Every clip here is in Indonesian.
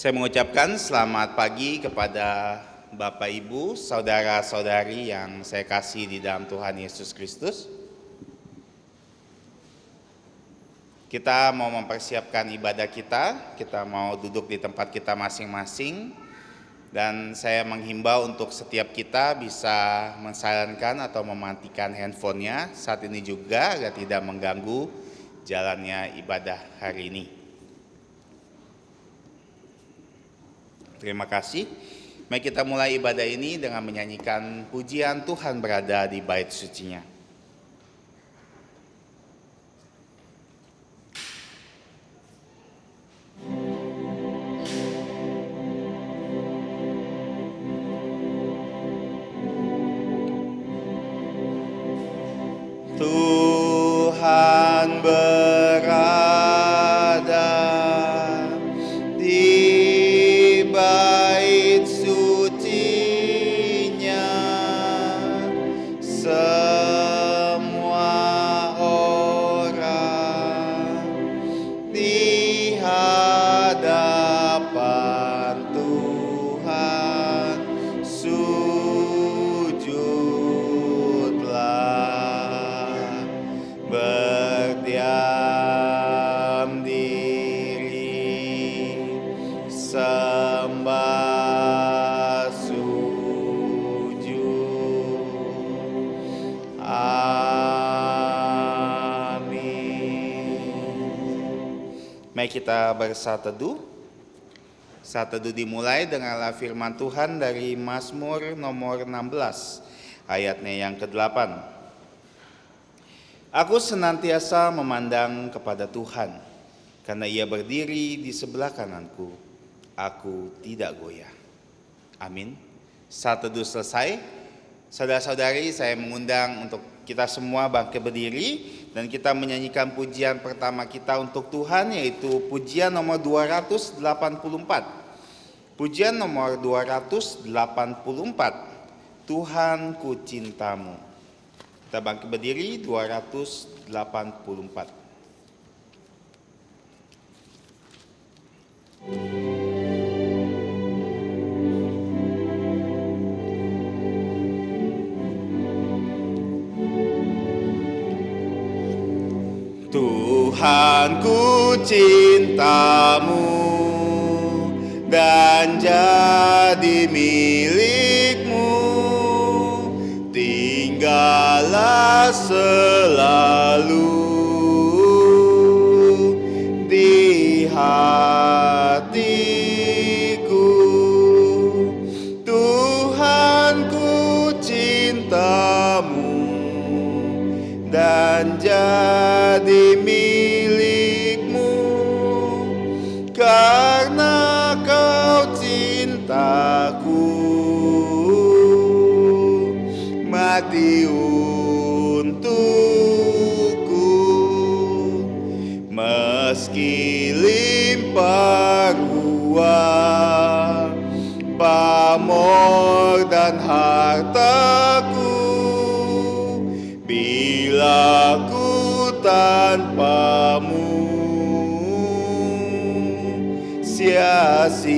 Saya mengucapkan selamat pagi kepada Bapak Ibu, saudara-saudari yang saya kasih di dalam Tuhan Yesus Kristus. Kita mau mempersiapkan ibadah kita mau duduk di tempat kita masing-masing. Dan saya menghimbau untuk setiap kita bisa mensilenkan atau mematikan handphonenya saat ini juga agar tidak mengganggu jalannya ibadah hari ini. Terima kasih. Mari kita mulai ibadah ini dengan menyanyikan pujian Tuhan berada di bait sucinya. Tuhan berada di bait sucinya, semua orang di hadapan Tuhan sujudlah, berdiam diri, sembah sujud. Amin. Mari kita bersatu teduh. Saat teduh dimulai denganlah firman Tuhan dari Mazmur nomor 16, ayatnya yang ke-8. Aku senantiasa memandang kepada Tuhan, karena Ia berdiri di sebelah kananku, aku tidak goyah. Amin. Saat teduh selesai, saudara-saudari, saya mengundang untuk kita semua bangkit berdiri dan kita menyanyikan pujian pertama kita untuk Tuhan, yaitu pujian nomor 284. Pujian nomor 284, Tuhan ku cintamu. Kita bangkit berdiri, 284. Tuhan ku cintamu dan jadi milikmu, tinggallah selalu di hatiku. Tuhan ku cintamu dan jadi milikmu, karena kau cintaku, mati untukku. Meski limpah ruah, pamor dan hartaku, bila ku tanpamu sia-sialah.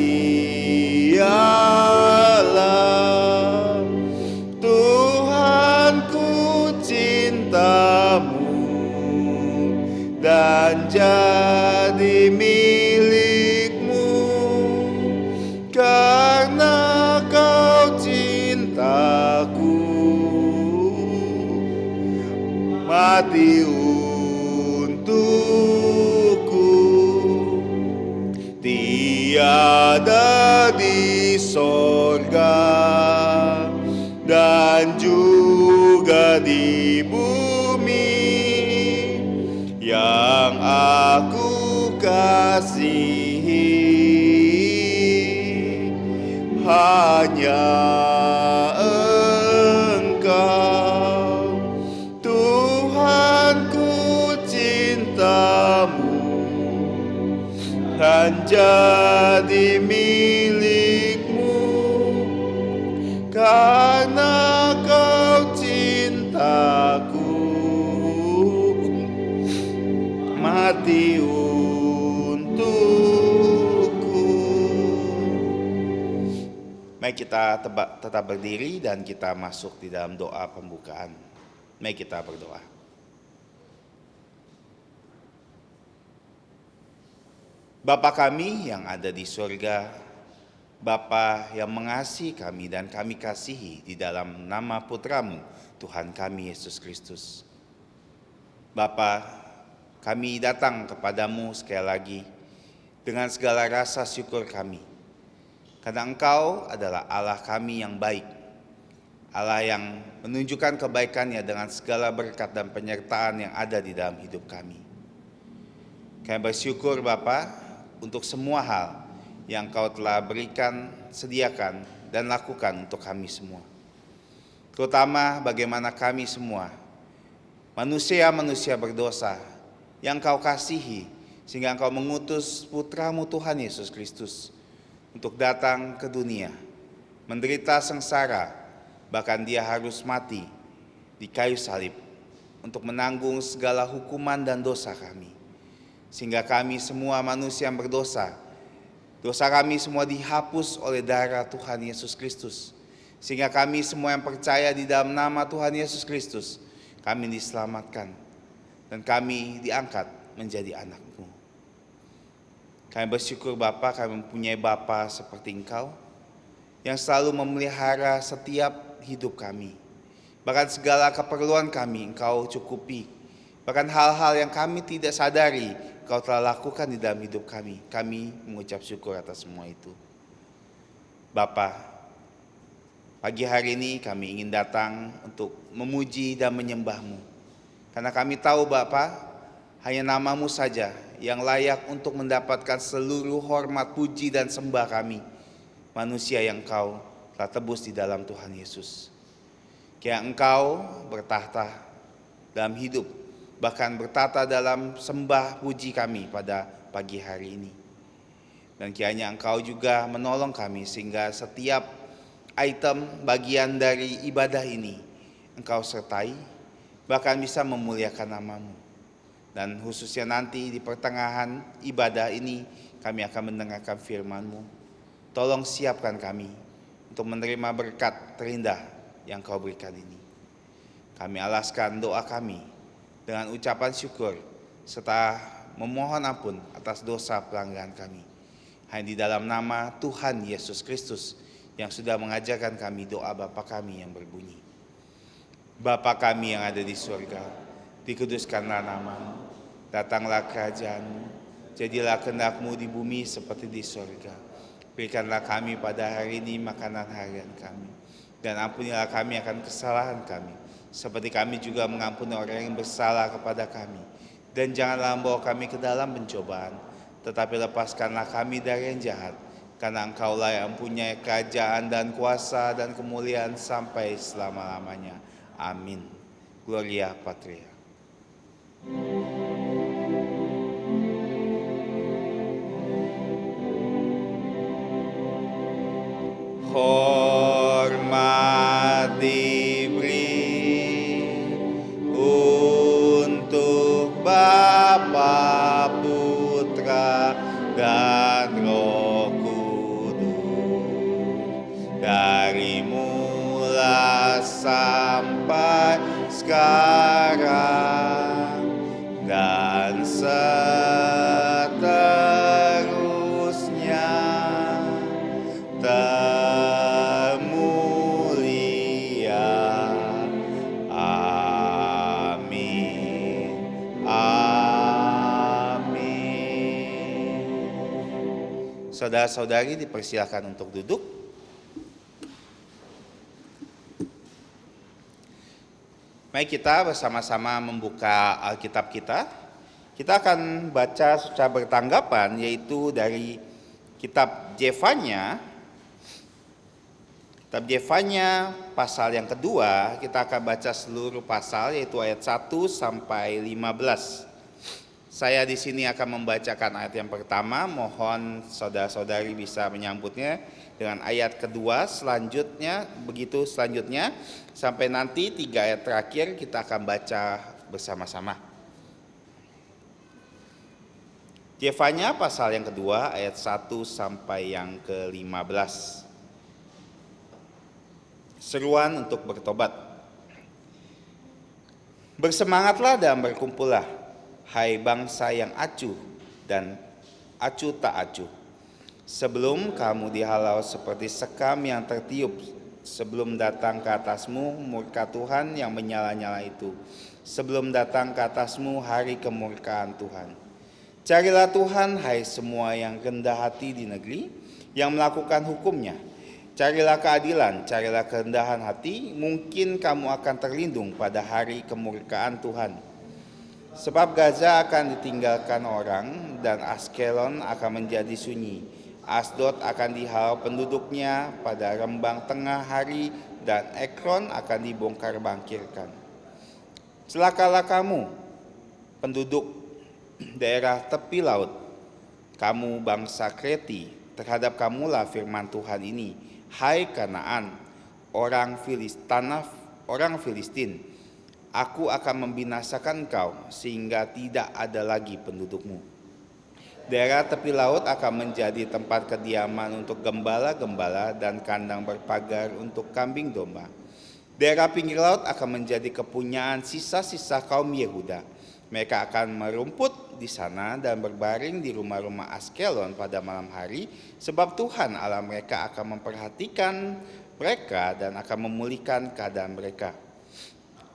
Tuhan ku cintamu dan jadi milikmu, karena kau cintaku, mati untukku. Tiada di sorga dan juga di bumi yang aku kasihi, hanya Engkau. Tuhan ku cintamu dan jadi milikmu, karena kau cintaku, mati untukku. Mari kita tetap berdiri dan kita masuk di dalam doa pembukaan. Mari kita berdoa. Bapa kami yang ada di surga, Bapa yang mengasihi kami dan kami kasihi di dalam nama Putra-Mu, Tuhan kami Yesus Kristus. Bapa, kami datang kepadamu sekali lagi dengan segala rasa syukur kami. Karena Engkau adalah Allah kami yang baik, Allah yang menunjukkan kebaikannya dengan segala berkat dan penyertaan yang ada di dalam hidup kami. Kami bersyukur Bapa untuk semua hal yang Engkau telah berikan, sediakan, dan lakukan untuk kami semua. Terutama bagaimana kami semua, manusia-manusia berdosa yang Engkau kasihi, sehingga Engkau mengutus Putra-Mu Tuhan Yesus Kristus untuk datang ke dunia, menderita sengsara, bahkan Dia harus mati di kayu salib untuk menanggung segala hukuman dan dosa kami. Sehingga kami semua manusia yang berdosa, dosa kami semua dihapus oleh darah Tuhan Yesus Kristus. Sehingga kami semua yang percaya di dalam nama Tuhan Yesus Kristus, kami diselamatkan dan kami diangkat menjadi anak-Mu. Kami bersyukur Bapa, kami mempunyai Bapa seperti Engkau yang selalu memelihara setiap hidup kami. Bahkan segala keperluan kami Engkau cukupi. Bahkan hal-hal yang kami tidak sadari Engkau telah lakukan di dalam hidup kami. Kami mengucap syukur atas semua itu. Bapa, pagi hari ini kami ingin datang untuk memuji dan menyembah-Mu. Karena kami tahu Bapa, hanya nama-Mu saja yang layak untuk mendapatkan seluruh hormat, puji, dan sembah kami, manusia yang Engkau telah tebus di dalam Tuhan Yesus. Kiranya Engkau bertahta dalam hidup, bahkan bertata dalam sembah puji kami pada pagi hari ini. Dan kiranya Engkau juga menolong kami sehingga setiap item bagian dari ibadah ini Engkau sertai, bahkan bisa memuliakan nama-Mu. Dan khususnya nanti di pertengahan ibadah ini kami akan mendengarkan firman-Mu. Tolong siapkan kami untuk menerima berkat terindah yang Kau berikan ini. Kami alaskan doa kami dengan ucapan syukur serta memohon ampun atas dosa pelanggaran kami. Hanya di dalam nama Tuhan Yesus Kristus yang sudah mengajarkan kami doa Bapa kami yang berbunyi. Bapa kami yang ada di surga, dikuduskanlah nama-Mu, datanglah kerajaan-Mu, jadilah kehendak-Mu di bumi seperti di surga. Berikanlah kami pada hari ini makanan harian kami, dan ampunilah kami akan kesalahan kami, seperti kami juga mengampuni orang yang bersalah kepada kami. Dan janganlah membawa kami ke dalam pencobaan, tetapi lepaskanlah kami dari yang jahat, karena Engkau-lah yang mempunyai kerajaan dan kuasa dan kemuliaan sampai selama-lamanya. Amin. Gloria Patria. Hormat diberi untuk Bapa, Putra, dan Roh Kudus, dari mula sampai sekarang dan seterusnya. Termulia. Amin. Amin. Saudara-saudari dipersilakan untuk duduk. Mari kita bersama-sama membuka Alkitab kita. Kita akan baca secara bertanggapan, yaitu dari kitab Jefanya. Kitab Jefanya pasal yang kedua, kita akan baca seluruh pasal, yaitu ayat 1 sampai 15. Saya di sini akan membacakan ayat yang pertama, mohon saudara-saudari bisa menyambutnya dengan ayat kedua, selanjutnya sampai nanti 3 ayat terakhir kita akan baca bersama-sama. Jefanya pasal yang kedua ayat 1 sampai yang ke-15. Seruan untuk bertobat. Bersemangatlah dan berkumpullah, hai bangsa yang acuh dan acuh tak acuh. Sebelum kamu dihalau seperti sekam yang tertiup, sebelum datang ke atasmu murka Tuhan yang menyala-nyala itu, sebelum datang ke atasmu hari kemurkaan Tuhan. Carilah Tuhan, hai semua yang rendah hati di negeri, yang melakukan hukumnya. Carilah keadilan, carilah kerendahan hati, mungkin kamu akan terlindung pada hari kemurkaan Tuhan. Sebab Gaza akan ditinggalkan orang, dan Askelon akan menjadi sunyi. Asdod akan dihalau penduduknya pada rembang tengah hari, dan Ekron akan dibongkar bangkirkan. Celakalah kamu, penduduk daerah tepi laut, kamu bangsa Kreti, terhadap kamulah firman Tuhan ini, hai Kanaan, orang Filistin, aku akan membinasakan engkau sehingga tidak ada lagi pendudukmu. Daerah tepi laut akan menjadi tempat kediaman untuk gembala-gembala dan kandang berpagar untuk kambing domba. Daerah pinggir laut akan menjadi kepunyaan sisa-sisa kaum Yehuda. Mereka akan merumput di sana dan berbaring di rumah-rumah Askelon pada malam hari, sebab Tuhan Allah mereka akan memperhatikan mereka dan akan memulihkan keadaan mereka.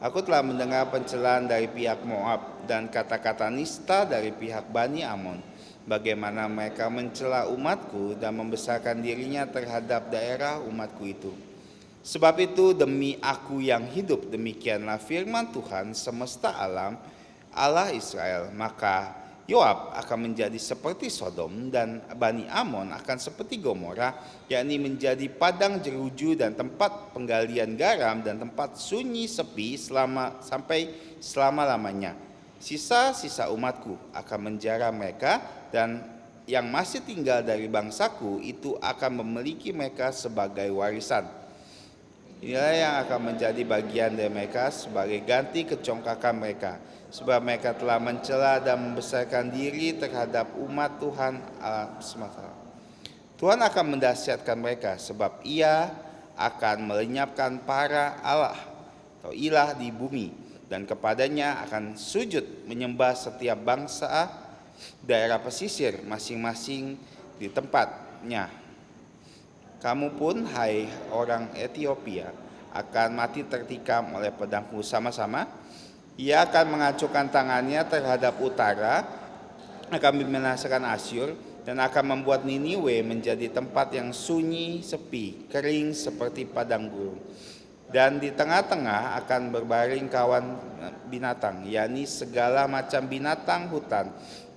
Aku telah mendengar pencelaan dari pihak Moab dan kata-kata nista dari pihak Bani Amon, bagaimana mereka mencela umatku dan membesarkan dirinya terhadap daerah umatku itu. Sebab itu demi aku yang hidup, demikianlah firman Tuhan semesta alam, Allah Israel, maka Yoab akan menjadi seperti Sodom dan Bani Amon akan seperti Gomora, yakni menjadi padang jeruju dan tempat penggalian garam dan tempat sunyi sepi sampai selama-lamanya. Sisa-sisa umatku akan menjara mereka, dan yang masih tinggal dari bangsaku itu akan memiliki mereka sebagai warisan. Inilah yang akan menjadi bagian dari mereka sebagai ganti kecongkakan mereka, sebab mereka telah mencela dan membesarkan diri terhadap umat Tuhan Allah semata. Tuhan akan mendahsyatkan mereka, sebab Ia akan melenyapkan para Allah atau ilah di bumi, dan kepadanya akan sujud menyembah setiap bangsa daerah pesisir masing-masing di tempatnya. Kamu pun, hai orang Ethiopia, akan mati tertikam oleh pedangku sama-sama. Ia akan mengacungkan tangannya terhadap utara, akan membinasakan Asyur, dan akan membuat Niniwe menjadi tempat yang sunyi, sepi, kering seperti padang gurun. Dan di tengah-tengah akan berbaring kawan binatang, yakni segala macam binatang hutan,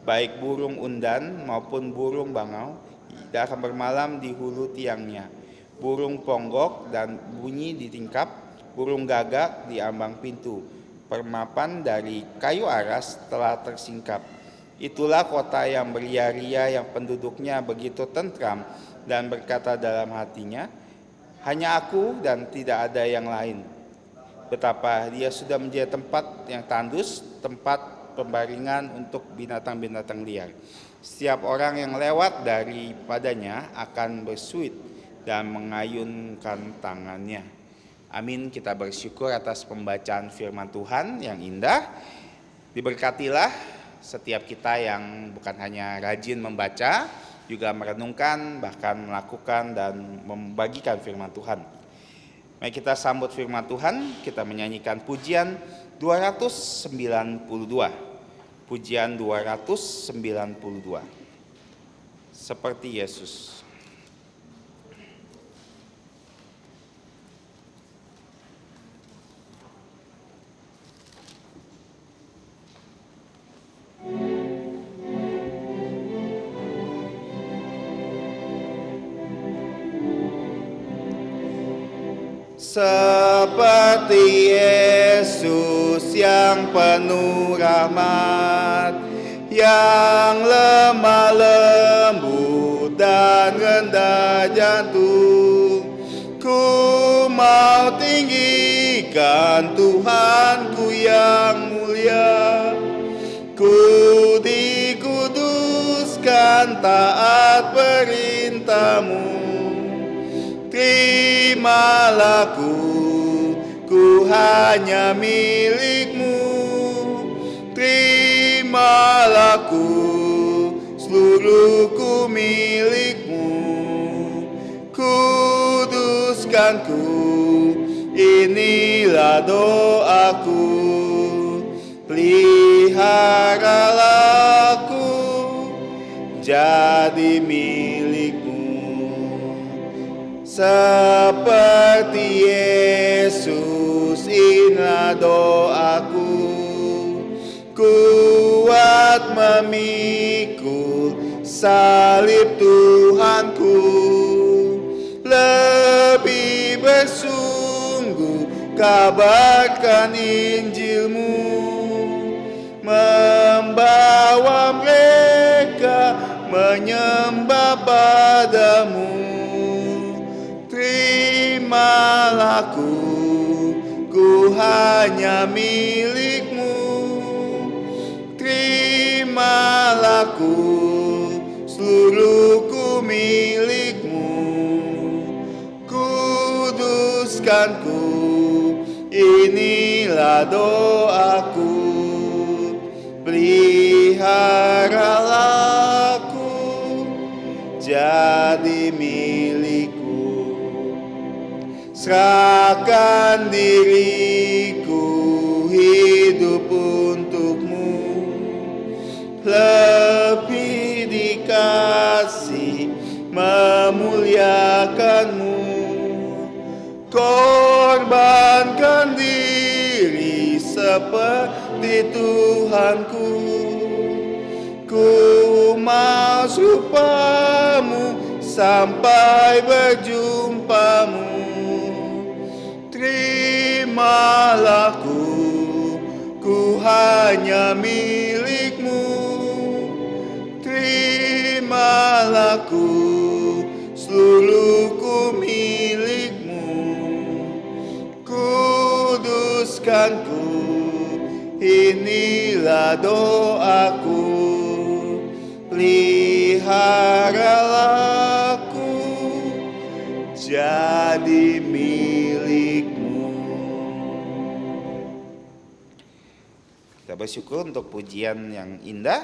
baik burung undan maupun burung bangau, dan akan bermalam di hulu tiangnya. Burung ponggok dan bunyi di tingkap, burung gagak di ambang pintu. Permapan dari kayu aras telah tersingkap. Itulah kota yang beria-ria, yang penduduknya begitu tentram dan berkata dalam hatinya, hanya aku dan tidak ada yang lain. Betapa dia sudah menjadi tempat yang tandus, tempat pembaringan untuk binatang-binatang liar. Setiap orang yang lewat daripadanya akan bersuit dan mengayunkan tangannya. Amin. Kita bersyukur atas pembacaan firman Tuhan yang indah. Diberkatilah setiap kita yang bukan hanya rajin membaca, juga merenungkan, bahkan melakukan dan membagikan firman Tuhan. Mari kita sambut firman Tuhan, kita menyanyikan pujian 292. Pujian 292. Seperti Yesus. Seperti Yesus yang penuh rahmat, yang lemah lembut dan rendah jantung, ku mau tinggikan Tuhanku yang mulia. Ku dikuduskan taat perintah-Mu. terimalah ku hanya milik-Mu. Terimalah seluruhku milik-Mu. Kuduskan inilah doaku. Peliharalah jadi milik-Mu. Seperti Yesus, inilah doaku. Kuat memikul salib Tuhanku. Lebih bersungguh kabarkan Injil-Mu. Membawa mereka menyembah padamu. Terimalah ku hanya milik-Mu. Terimalah seluruhku milik-Mu. Kuduskan inilah doaku. Peliharalah jadi milik-Ku. Serahkan diriku hidup untuk-Mu. Lebih dikasih memuliakan-Mu. Korbankan diri seperti Tuhanku. Ku mau serupa-Mu sampai berjumpa-Mu. Terimalah ku hanya milik-Mu. Terimalah seluruhku milik-Mu. Kuduskan inilah doaku. Peliharalah jadi milik-Mu. Kita bersyukur untuk pujian yang indah.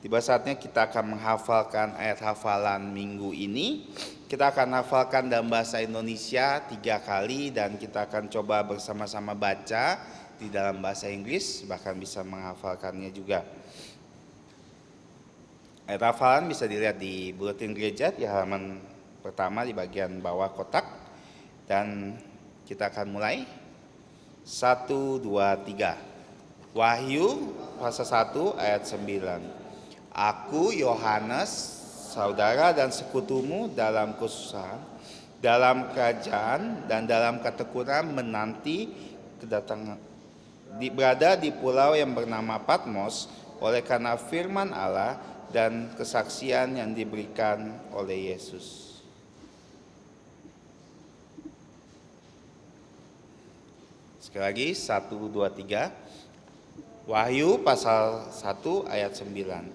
Tiba saatnya kita akan menghafalkan ayat hafalan minggu ini. Kita akan hafalkan dalam bahasa Indonesia 3 kali dan kita akan coba bersama-sama baca di dalam bahasa Inggris, bahkan bisa menghafalkannya juga. Ayat hafalan bisa dilihat di buletin gereja di halaman pertama di bagian bawah kotak. Dan kita akan mulai. 1, 2, 3. Wahyu pasal 1 ayat 9. Aku Yohanes, saudara dan sekutumu dalam kesusahan, dalam kerajaan dan dalam ketekunan menanti kedatangan, berada di pulau yang bernama Patmos oleh karena firman Allah dan kesaksian yang diberikan oleh Yesus. Sekali lagi 1, 2, 3. Wahyu pasal 1 ayat 9.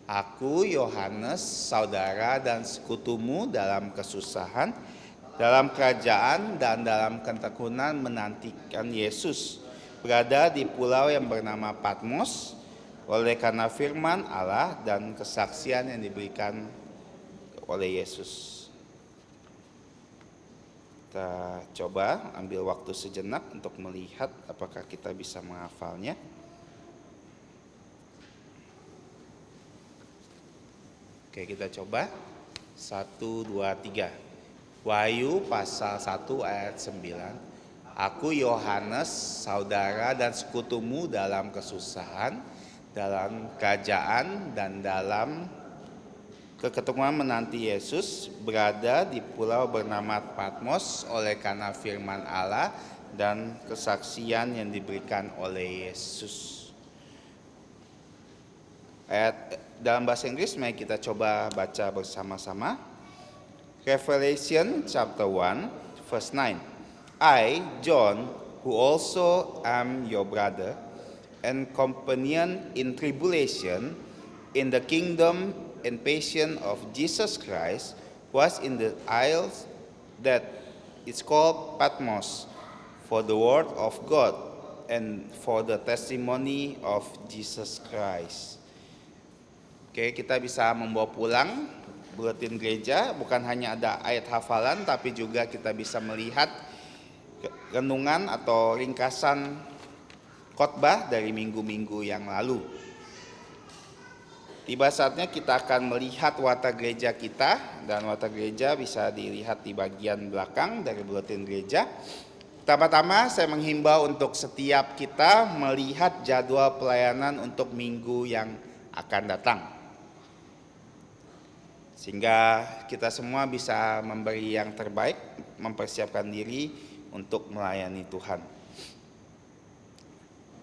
Aku Yohanes, saudara dan sekutumu dalam kesusahan, dalam kerajaan dan dalam ketekunan menantikan Yesus, berada di pulau yang bernama Patmos oleh karena firman Allah dan kesaksian yang diberikan oleh Yesus. Kita coba ambil waktu sejenak untuk melihat apakah kita bisa menghafalnya. Oke, kita coba. 1, 2, 3. Wahyu pasal 1 ayat 9. Aku Yohanes, saudara dan sekutumu dalam kesusahan, dalam kerajaan dan dalam keketuaan menanti Yesus, berada di pulau bernama Patmos oleh karena firman Allah dan kesaksian yang diberikan oleh Yesus. Ayat dalam bahasa Inggris, mari kita coba baca bersama-sama. Revelation chapter 1 verse 9. I, John, who also am your brother and companion in tribulation, in the kingdom and passion of Jesus Christ, was in the isles that it's called Patmos, for the word of God and for the testimony of Jesus Christ. Oke, kita bisa membawa pulang buletin gereja, bukan hanya ada ayat hafalan, tapi juga kita bisa melihat renungan atau ringkasan khotbah dari minggu-minggu yang lalu. Tiba saatnya kita akan melihat watak gereja kita, dan watak gereja bisa dilihat di bagian belakang dari buletin gereja. Pertama-tama saya menghimbau untuk setiap kita melihat jadwal pelayanan untuk minggu yang akan datang, sehingga kita semua bisa memberi yang terbaik, mempersiapkan diri untuk melayani Tuhan.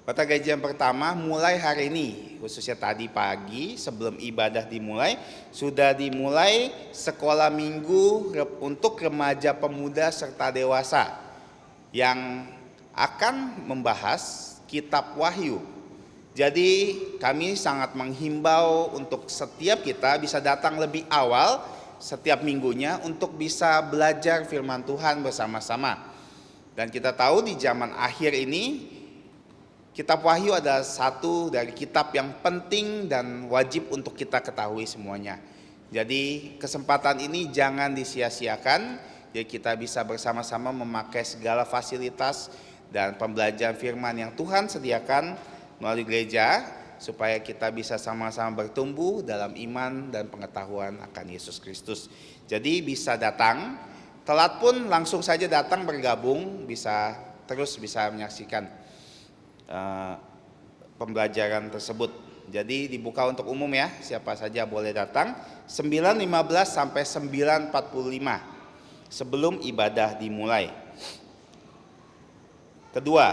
Kata gereja yang pertama, mulai hari ini, khususnya tadi pagi sebelum ibadah dimulai, sudah dimulai sekolah minggu untuk remaja, pemuda, serta dewasa yang akan membahas kitab Wahyu. Jadi kami sangat menghimbau untuk setiap kita bisa datang lebih awal setiap minggunya untuk bisa belajar firman Tuhan bersama-sama. Dan kita tahu di zaman akhir ini, kitab Wahyu adalah satu dari kitab yang penting dan wajib untuk kita ketahui semuanya. Jadi kesempatan ini jangan disia-siakan. Jadi kita bisa bersama-sama memakai segala fasilitas dan pembelajaran firman yang Tuhan sediakan melalui gereja, supaya kita bisa sama-sama bertumbuh dalam iman dan pengetahuan akan Yesus Kristus. Jadi bisa datang, telat pun langsung saja datang bergabung, bisa menyaksikan pembelajaran tersebut. Jadi dibuka untuk umum ya, siapa saja boleh datang 9.15 sampai 9.45 sebelum ibadah dimulai. Kedua,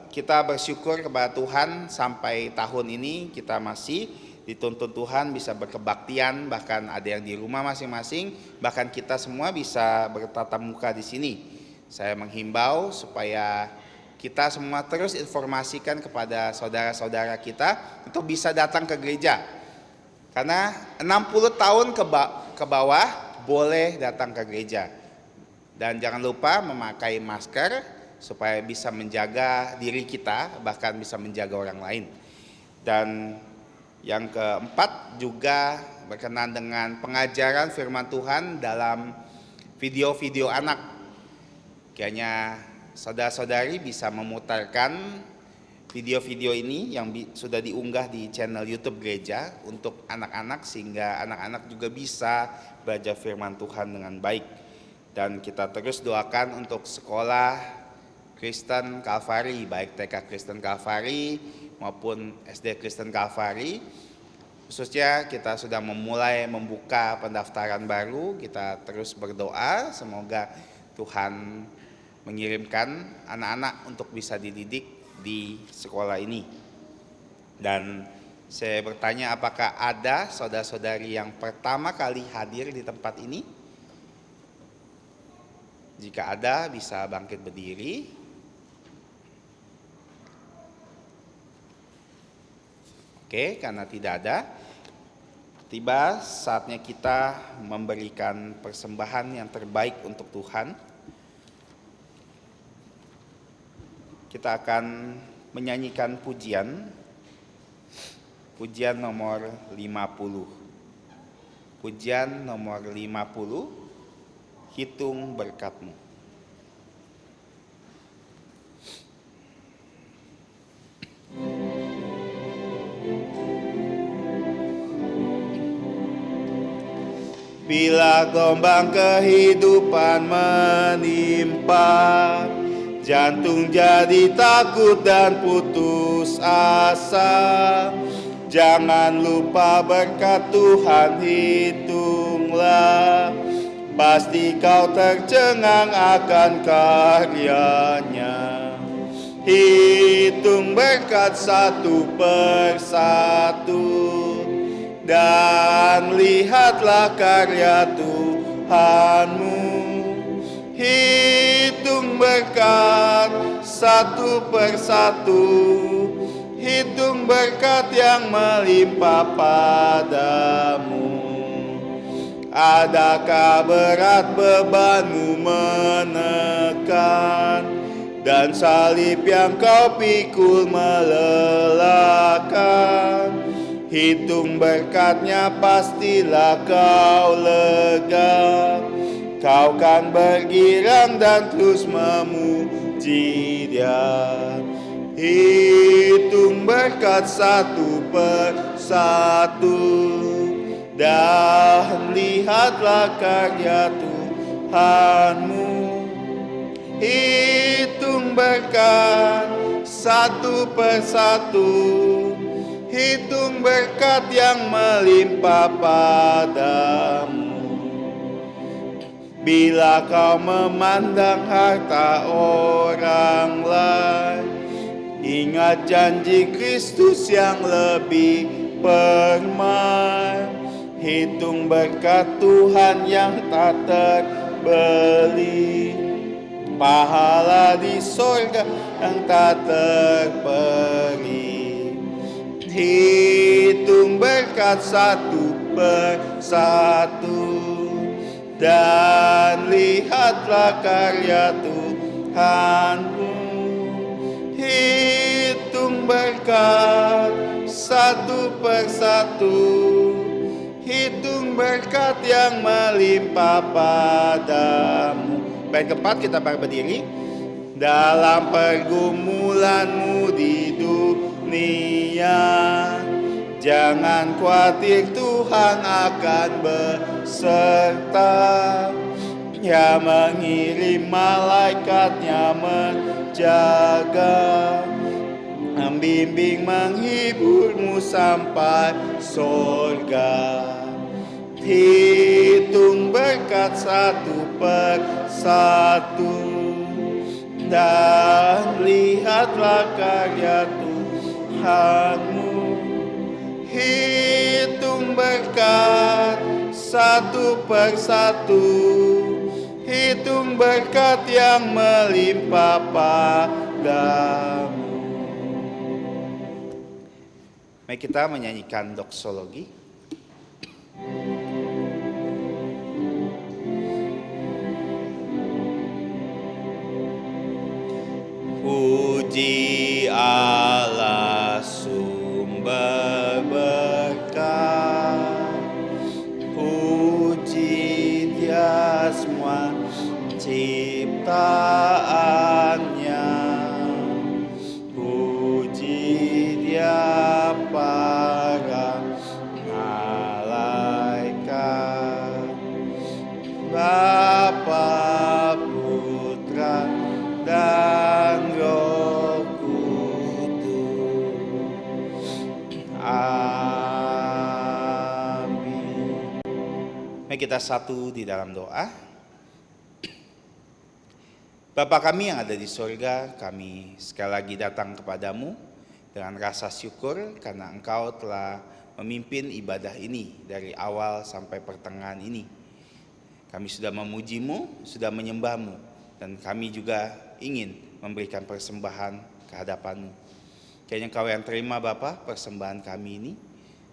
kita bersyukur kepada Tuhan sampai tahun ini kita masih dituntun Tuhan bisa berkebaktian, bahkan ada yang di rumah masing-masing, bahkan kita semua bisa bertatap muka di sini. Saya menghimbau supaya kita semua terus informasikan kepada saudara-saudara kita untuk bisa datang ke gereja. Karena 60 tahun ke bawah boleh datang ke gereja. Dan jangan lupa memakai masker supaya bisa menjaga diri kita, bahkan bisa menjaga orang lain. Dan yang keempat juga berkenaan dengan pengajaran firman Tuhan dalam video-video anak. Kayaknya saudara-saudari bisa memutarkan video-video ini yang sudah diunggah di channel YouTube gereja untuk anak-anak, sehingga anak-anak juga bisa belajar firman Tuhan dengan baik. Dan kita terus doakan untuk sekolah Kristen Kalvari, baik TK Kristen Kalvari maupun SD Kristen Kalvari. Khususnya kita sudah memulai membuka pendaftaran baru, kita terus berdoa semoga Tuhan mengirimkan anak-anak untuk bisa dididik di sekolah ini. Dan saya bertanya, apakah ada saudara-saudari yang pertama kali hadir di tempat ini? Jika ada, bisa bangkit berdiri. Oke, karena tidak ada, tiba saatnya kita memberikan persembahan yang terbaik untuk Tuhan. Kita akan menyanyikan pujian nomor 50. Pujian nomor 50, hitung berkat-Mu. Bila gelombang kehidupan menimpa, jantung jadi takut dan putus asa, jangan lupa berkat Tuhan hitunglah, pasti kau tercengang akan karyanya. Hitung berkat satu persatu, dan lihatlah karya Tuhanmu. Hitung berkat satu persatu, hitung berkat yang melimpah padamu. Adakah berat bebanmu menekan, dan salib yang kau pikul melelahkan? Hitung berkatnya, pastilah kau lega. Kau kan bergirang dan terus memuji Dia. Hitung berkat satu persatu, dan lihatlah karya Tuhanmu. Hitung berkat satu persatu, hitung berkat yang melimpah padamu. Bila kau memandang harta orang lain, ingat janji Kristus yang lebih permai. Hitung berkat Tuhan yang tak terbeli, pahala di sorga yang tak terperi. Hitung berkat satu persatu, dan lihatlah karya Tuhanmu. Hitung berkat satu persatu, hitung berkat yang melimpah padamu. Baik, keempat, kita berdiri. Dalam pergumulanmu di dunia, jangan khawatir, Tuhan akan beserta. Dia mengirim malaikatnya menjaga, membimbing, menghiburmu sampai sorga. Hitung berkat satu persatu, dan lihatlah karya Tuhanmu. Hitung berkat satu persatu, hitung berkat yang melimpah padamu. Mari kita menyanyikan doksologi. Puji Allah sumber berkat, puji Dia semua ciptaannya, puji Dia para malaikat, Bapa, Putra, dan Roh Kudus. Amin. Mari kita satu di dalam doa. Bapa kami yang ada di sorga, kami sekali lagi datang kepadamu dengan rasa syukur karena Engkau telah memimpin ibadah ini dari awal sampai pertengahan ini. Kami sudah memujimu, sudah menyembahmu, dan kami juga ingin memberikan persembahan ke hadapan-Mu. Kiranya Engkau yang terima Bapa persembahan kami ini,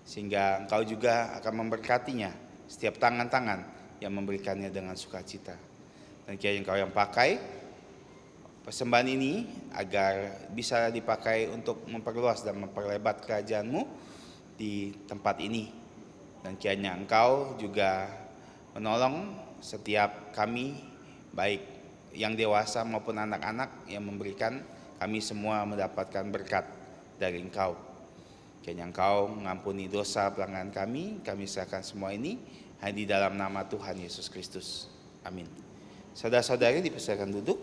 sehingga Engkau juga akan memberkatinya setiap tangan-tangan yang memberikannya dengan sukacita. Dan kiranya Engkau yang pakai persembahan ini agar bisa dipakai untuk memperluas dan memperlebat kerajaan-Mu di tempat ini. Dan kiranya Engkau juga menolong setiap kami, baik yang dewasa maupun anak-anak, yang memberikan kami semua mendapatkan berkat dari Engkau. Kiranya Engkau mengampuni dosa pelanggaran kami serahkan semua ini hanya di dalam nama Tuhan Yesus Kristus. Amin. Saudara-saudari dipersilakan duduk.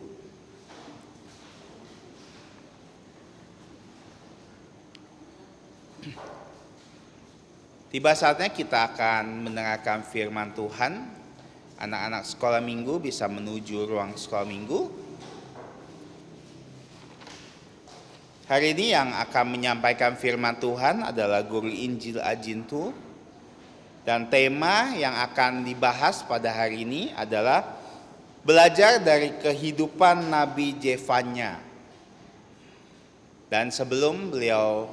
Tiba saatnya kita akan mendengarkan firman Tuhan. Anak-anak sekolah minggu bisa menuju ruang sekolah minggu. Hari ini yang akan menyampaikan firman Tuhan adalah Guru Injil Ajintu. Dan tema yang akan dibahas pada hari ini adalah belajar dari kehidupan Nabi Jefanya. Dan sebelum beliau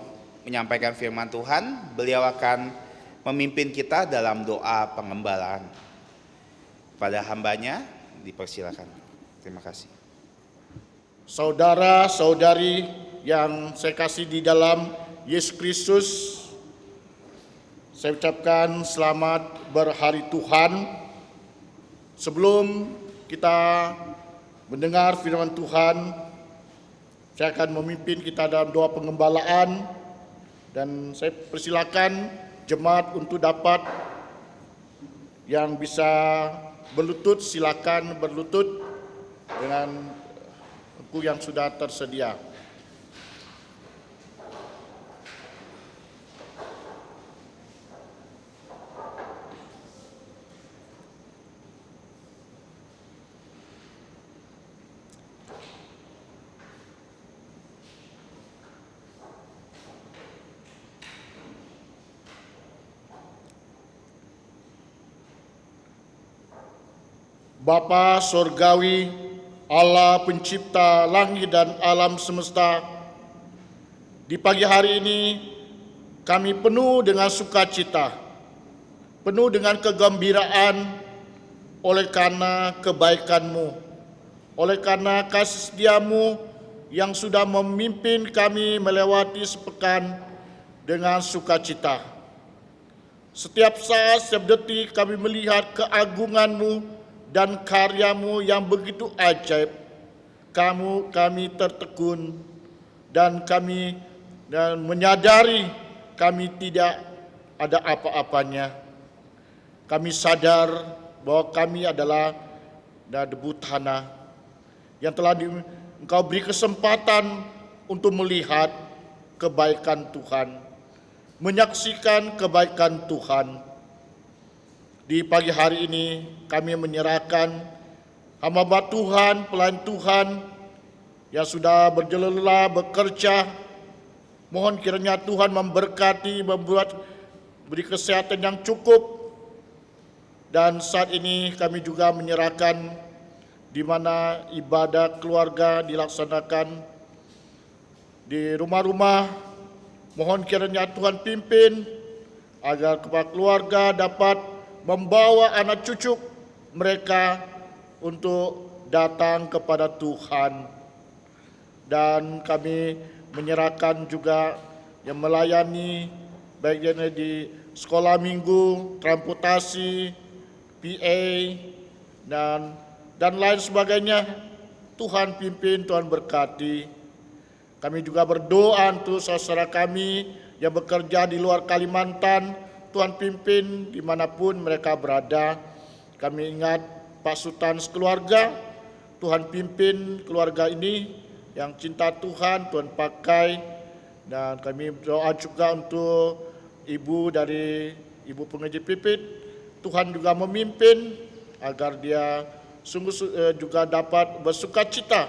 menyampaikan firman Tuhan, beliau akan memimpin kita dalam doa pengembalaan. Pada hambanya dipersilakan. Terima kasih. Saudara-saudari yang saya kasih di dalam Yesus Kristus, saya ucapkan selamat berhari Tuhan. Sebelum kita mendengar firman Tuhan, saya akan memimpin kita dalam doa pengembalaan, dan saya persilakan jemaat untuk dapat yang bisa berlutut, silakan berlutut dengan buku yang sudah tersedia. Bapa Sorgawi, Allah pencipta langit dan alam semesta, di pagi hari ini kami penuh dengan sukacita, penuh dengan kegembiraan oleh karena kebaikan-Mu, oleh karena kasih setia-Mu yang sudah memimpin kami melewati sepekan dengan sukacita. Setiap saat, setiap detik kami melihat keagungan-Mu dan karya-Mu yang begitu ajaib. Kami tertekun dan kami menyadari kami tidak ada apa-apanya. Kami sadar bahwa kami adalah debu tanah yang telah Engkau beri kesempatan untuk melihat kebaikan Tuhan, menyaksikan kebaikan Tuhan. Di pagi hari ini kami menyerahkan hamba Tuhan, pelayan Tuhan yang sudah berjela bekerja. Mohon kiranya Tuhan memberkati, beri kesehatan yang cukup. Dan saat ini kami juga menyerahkan di mana ibadah keluarga dilaksanakan di rumah-rumah. Mohon kiranya Tuhan pimpin agar kepala keluarga dapat membawa anak cucu mereka untuk datang kepada Tuhan. Dan kami menyerahkan juga yang melayani baik di sekolah minggu, transportasi, PA, dan lain sebagainya. Tuhan pimpin, Tuhan berkati. Kami juga berdoa untuk saudara kami yang bekerja di luar Kalimantan. Tuhan pimpin dimanapun mereka berada. Kami ingat Pak Sultan sekeluarga. Tuhan pimpin keluarga ini yang cinta Tuhan, Tuhan pakai. Dan kami berdoa juga untuk ibu dari Ibu Pengeji Pipit. Tuhan juga memimpin agar dia sungguh juga dapat bersukacita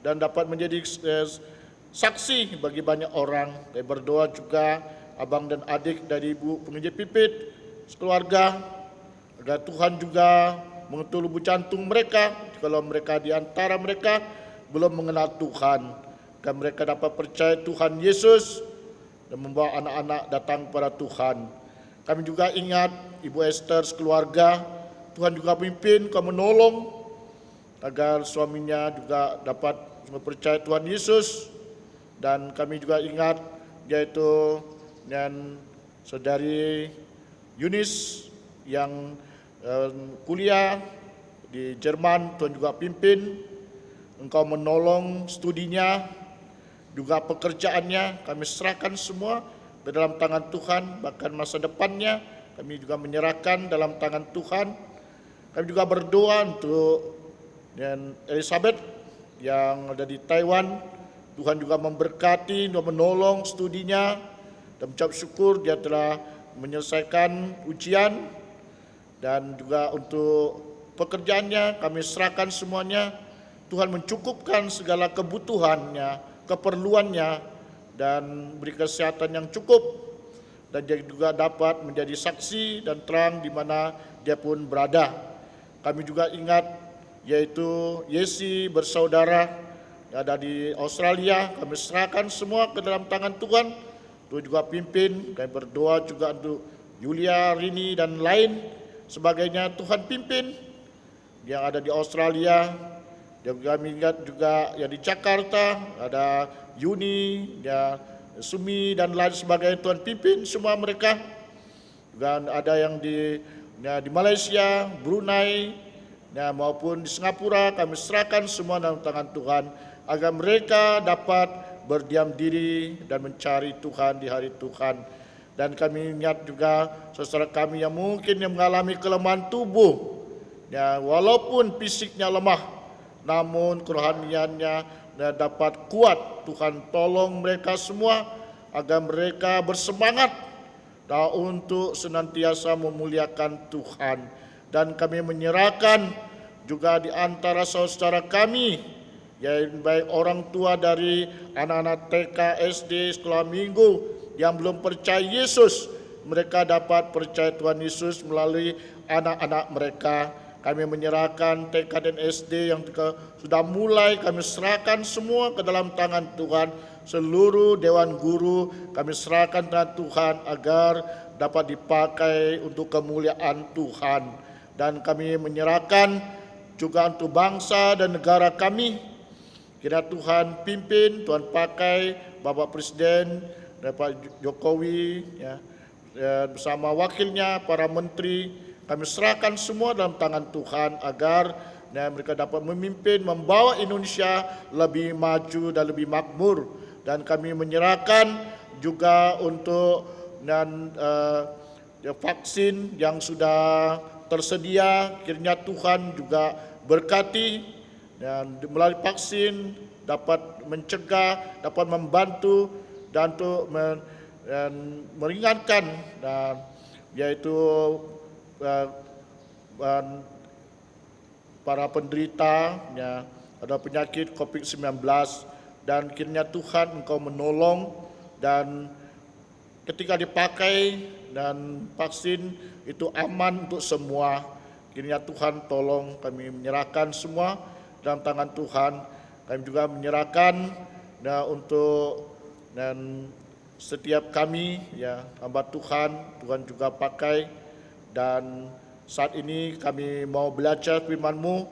dan dapat menjadi saksi bagi banyak orang. Kami berdoa juga abang dan adik dari Ibu Pengeji Pipit sekeluarga, agar Tuhan juga mengetuk lubuk jantung mereka kalau mereka di antara mereka belum mengenal Tuhan, dan mereka dapat percaya Tuhan Yesus dan membawa anak-anak datang kepada Tuhan. Kami juga ingat Ibu Esther sekeluarga. Tuhan juga memimpin, Kau menolong agar suaminya juga dapat mempercayai Tuhan Yesus. Dan kami juga ingat yaitu dan saudari Yunis yang kuliah di Jerman. Tuhan juga pimpin, Engkau menolong studinya, juga pekerjaannya. Kami serahkan semua ke dalam tangan Tuhan, bahkan masa depannya kami juga menyerahkan dalam tangan Tuhan. Kami juga berdoa untuk Elizabeth yang ada di Taiwan. Tuhan juga memberkati dan menolong studinya. Dan ucap syukur dia telah menyelesaikan ujian. Dan juga untuk pekerjaannya kami serahkan semuanya. Tuhan mencukupkan segala kebutuhannya, keperluannya, dan beri kesehatan yang cukup. Dan dia juga dapat menjadi saksi dan terang di mana dia pun berada. Kami juga ingat yaitu Yesi bersaudara yang ada di Australia. Kami serahkan semua ke dalam tangan Tuhan. Tuhan juga pimpin. Kami berdoa juga untuk Yulia, Rini, dan lain sebagainya. Tuhan pimpin yang ada di Australia, dan kami ingat juga yang di Jakarta, ada Yuni, ya, Sumi dan lain sebagainya. Tuhan pimpin semua mereka. Dan ada yang di Malaysia, Brunei, ya, maupun di Singapura, kami serahkan semua dalam tangan Tuhan agar mereka dapat berdiam diri dan mencari Tuhan di hari Tuhan. Dan kami ingat juga saudara kami yang mungkin yang mengalami kelemahan tubuh, ya, walaupun fisiknya lemah, namun kerohaniannya dapat kuat. Tuhan tolong mereka semua agar mereka bersemangat untuk senantiasa memuliakan Tuhan. Dan kami menyerahkan juga di antara saudara kami, yaitu baik orang tua dari anak-anak TK, SD, sekolah minggu yang belum percaya Yesus, mereka dapat percaya Tuhan Yesus melalui anak-anak mereka. Kami menyerahkan TK dan SD yang sudah mulai, kami serahkan semua ke dalam tangan Tuhan. Seluruh dewan guru kami serahkan tangan Tuhan agar dapat dipakai untuk kemuliaan Tuhan. Dan kami menyerahkan juga untuk bangsa dan negara kami. Kiranya Tuhan pimpin, Tuhan pakai Bapak Presiden, Pak Jokowi, ya, bersama wakilnya, para menteri. Kami serahkan semua dalam tangan Tuhan agar mereka dapat memimpin, membawa Indonesia lebih maju dan lebih makmur. Dan kami menyerahkan juga untuk vaksin yang sudah tersedia. Kiranya Tuhan juga berkati, dan melalui vaksin dapat mencegah, dapat membantu dan untuk meringankan, dan yaitu para penderita, ya, ada penyakit COVID-19. Dan kiranya Tuhan Engkau menolong, dan ketika dipakai dan vaksin itu aman untuk semua. Kiranya Tuhan tolong, kami menyerahkan semua dalam tangan Tuhan. Kami juga menyerahkan untuk dan setiap kami, ya, hamba Tuhan, Tuhan juga pakai. Dan saat ini kami mau belajar firman-Mu.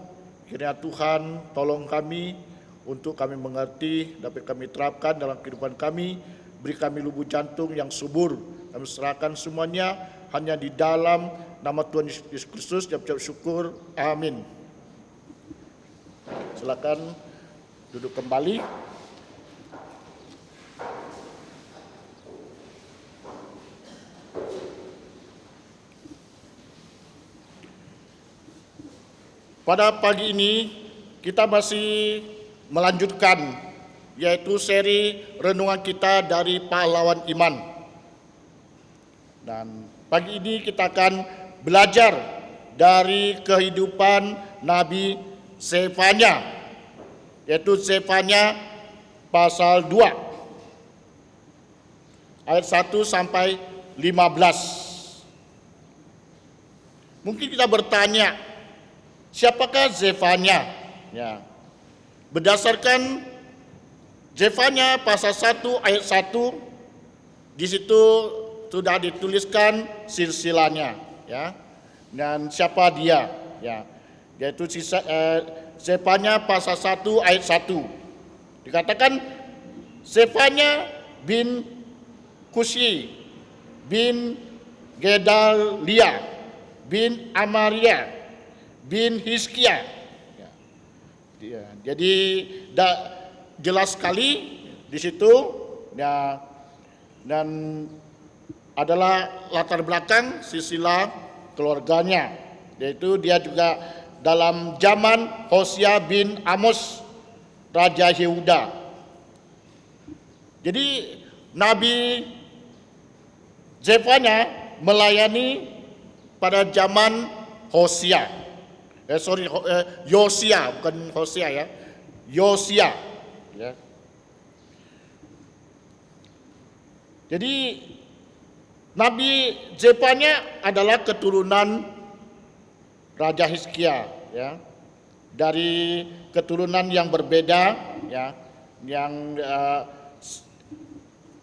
Kiranya Tuhan tolong kami untuk kami mengerti, dapat kami terapkan dalam kehidupan kami. Beri kami lubuk jantung yang subur. Kami serahkan semuanya hanya di dalam nama Tuhan Yesus Kristus. Ucap syukur. Amin. Silakan duduk kembali. Pada pagi ini kita masih melanjutkan, yaitu seri renungan kita dari pahlawan iman. Dan pagi ini kita akan belajar dari kehidupan Nabi Zefanya, yaitu Zefanya pasal 2 ayat 1 sampai 15. Mungkin kita bertanya, siapakah Zefanya? Ya. Berdasarkan Zefanya pasal 1 ayat 1, di situ sudah dituliskan silsilahnya, ya. Dan siapa dia, ya. Yaitu Zefanya pasal 1 ayat 1. Dikatakan Zefanya bin Kusi bin Gedalia bin Amaria bin Hizkia. Ya, jadi jelas sekali di situ, ya, dan adalah latar belakang silsilah keluarganya, yaitu dia juga dalam zaman Hosea bin Amos, Raja Yehuda. Jadi Nabi Zefanya melayani pada zaman Hosea. Yosia, bukan Hosea, ya. Yosia, ya. Jadi Nabi Zefanya adalah keturunan Raja Hizkia, ya. Dari keturunan yang berbeda, ya, yang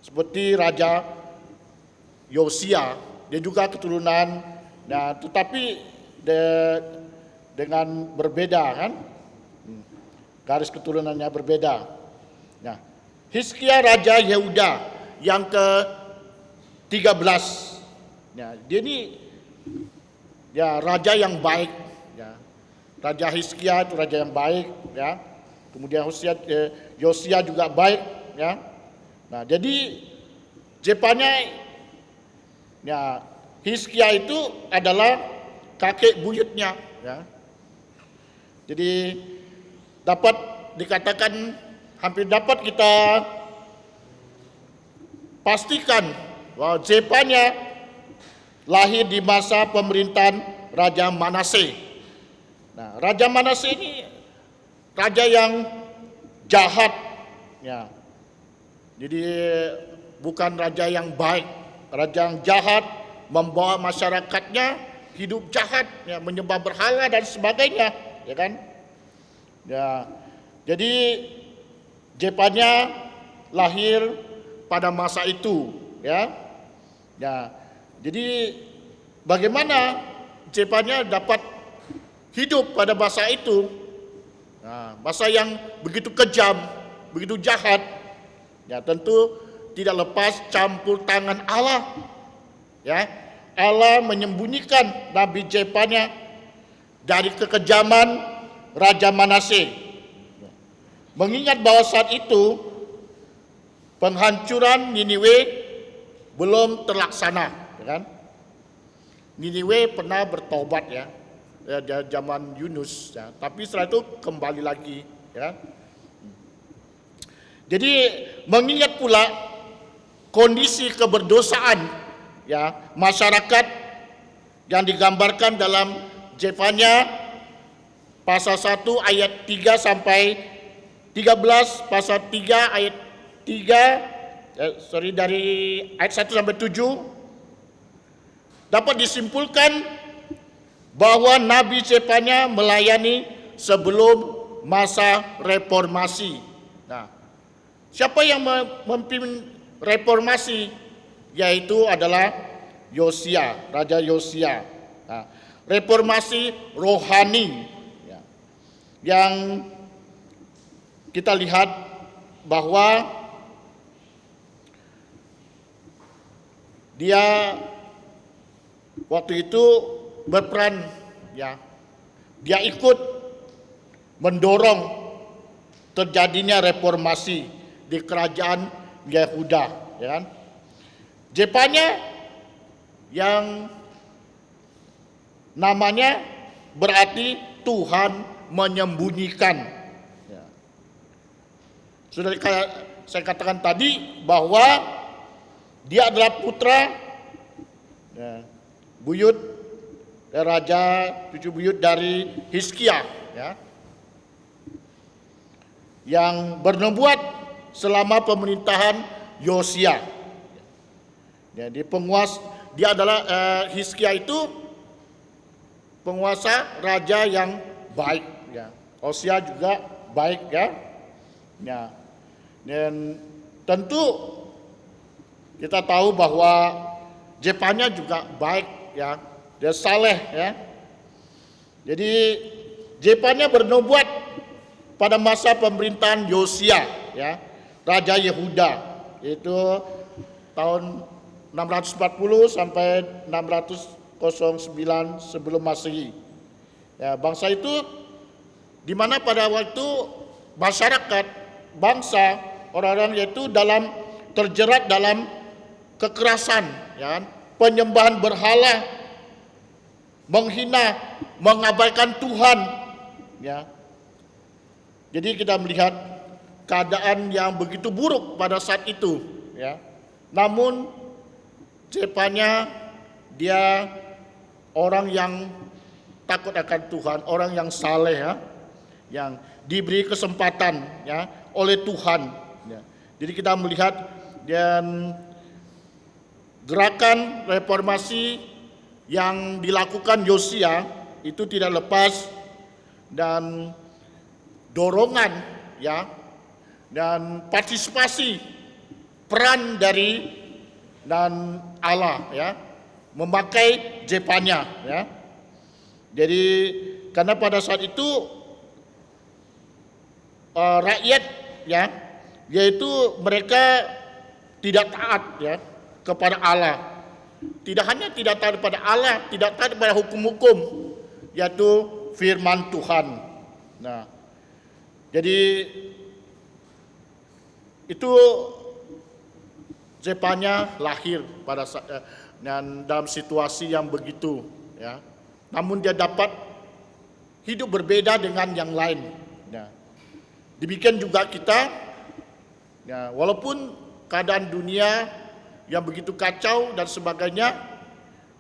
seperti Raja Yosia, dia juga keturunan. Nah, tetapi dengan berbeda kan. Garis keturunannya berbeda. Nah, Hizkia Raja Yehuda yang ke-13. Ya, dia ini ya raja yang baik. Ya. Raja Hizkia itu raja yang baik. Ya. Kemudian Yosia juga baik. Ya. Nah, jadi Jepanya, ya, Hizkia itu adalah kakek buyutnya. Ya. Jadi dapat dikatakan, hampir dapat kita pastikan bahwa Jepanya lahir di masa pemerintahan Raja Manase. Nah, Raja Manase ini raja yang jahat, ya. Jadi bukan raja yang baik, raja yang jahat, membawa masyarakatnya hidup jahat, ya, menyembah berhala dan sebagainya, ya kan? Ya, jadi Jepanya lahir pada masa itu, ya. Ya, jadi bagaimana Jepanya dapat hidup pada masa itu? Nah, masa yang begitu kejam, begitu jahat. Ya, tentu tidak lepas campur tangan Allah. Ya, Allah menyembunyikan Nabi Jepanya dari kekejaman Raja Manase. Mengingat bahwa saat itu penghancuran Niniwe belum terlaksana, ya kan? Niniwe pernah bertobat, ya, zaman Yunus, ya, tapi setelah itu kembali lagi, ya. Jadi mengingat pula kondisi keberdosaan, ya, masyarakat yang digambarkan dalam Jepanya pasal 1 ayat 3 sampai 13, pasal 3 ayat 3, dari ayat 1 sampai 7, dapat disimpulkan bahwa Nabi Jepanya melayani sebelum masa reformasi. Nah, siapa yang memimpin reformasi? Yaitu adalah Yosia, Raja Yosia. Nah, reformasi rohani, ya, yang kita lihat bahwa dia waktu itu berperan, ya, dia ikut mendorong terjadinya reformasi di kerajaan Yehuda, ya kan? Jepanya yang namanya berarti Tuhan menyembunyikan. Ya. Sudah saya katakan tadi bahwa dia adalah putra, ya, buyut, ya, raja cucu buyut dari Hizkia, ya, yang bernubuat selama pemerintahan Yosia. Jadi dia adalah Hizkia itu penguasa raja yang baik, ya. Yosia juga baik, ya. Ya. Dan tentu kita tahu bahwa Jepanya juga baik, ya. Dia saleh, ya. Jadi Jepanya bernubuat pada masa pemerintahan Yosia, ya, Raja Yehuda, yaitu tahun 640 sampai 609 sebelum Masehi. Ya, bangsa itu di mana pada waktu masyarakat, bangsa, orang-orang yaitu terjerat dalam kekerasan, ya, penyembahan berhala, menghina, mengabaikan Tuhan, ya. Jadi kita melihat keadaan yang begitu buruk pada saat itu, ya. Namun Jepanya dia orang yang takut akan Tuhan, orang yang saleh, ya, yang diberi kesempatan, ya, oleh Tuhan, ya. Jadi kita melihat dan gerakan reformasi yang dilakukan Yosia itu tidak lepas dan dorongan, ya, dan partisipasi peran dari dan Allah, ya, memakai Jepanya, ya. Jadi karena pada saat itu rakyat ya, yaitu mereka tidak taat ya kepada Allah. Tidak hanya tidak taat kepada Allah, tidak taat kepada hukum-hukum, yaitu firman Tuhan. Nah, jadi itu Zefanya lahir pada saat, dan dalam situasi yang begitu ya. Namun dia dapat hidup berbeda dengan yang lain. Ya. Demikian juga kita, ya, walaupun keadaan dunia yang begitu kacau dan sebagainya,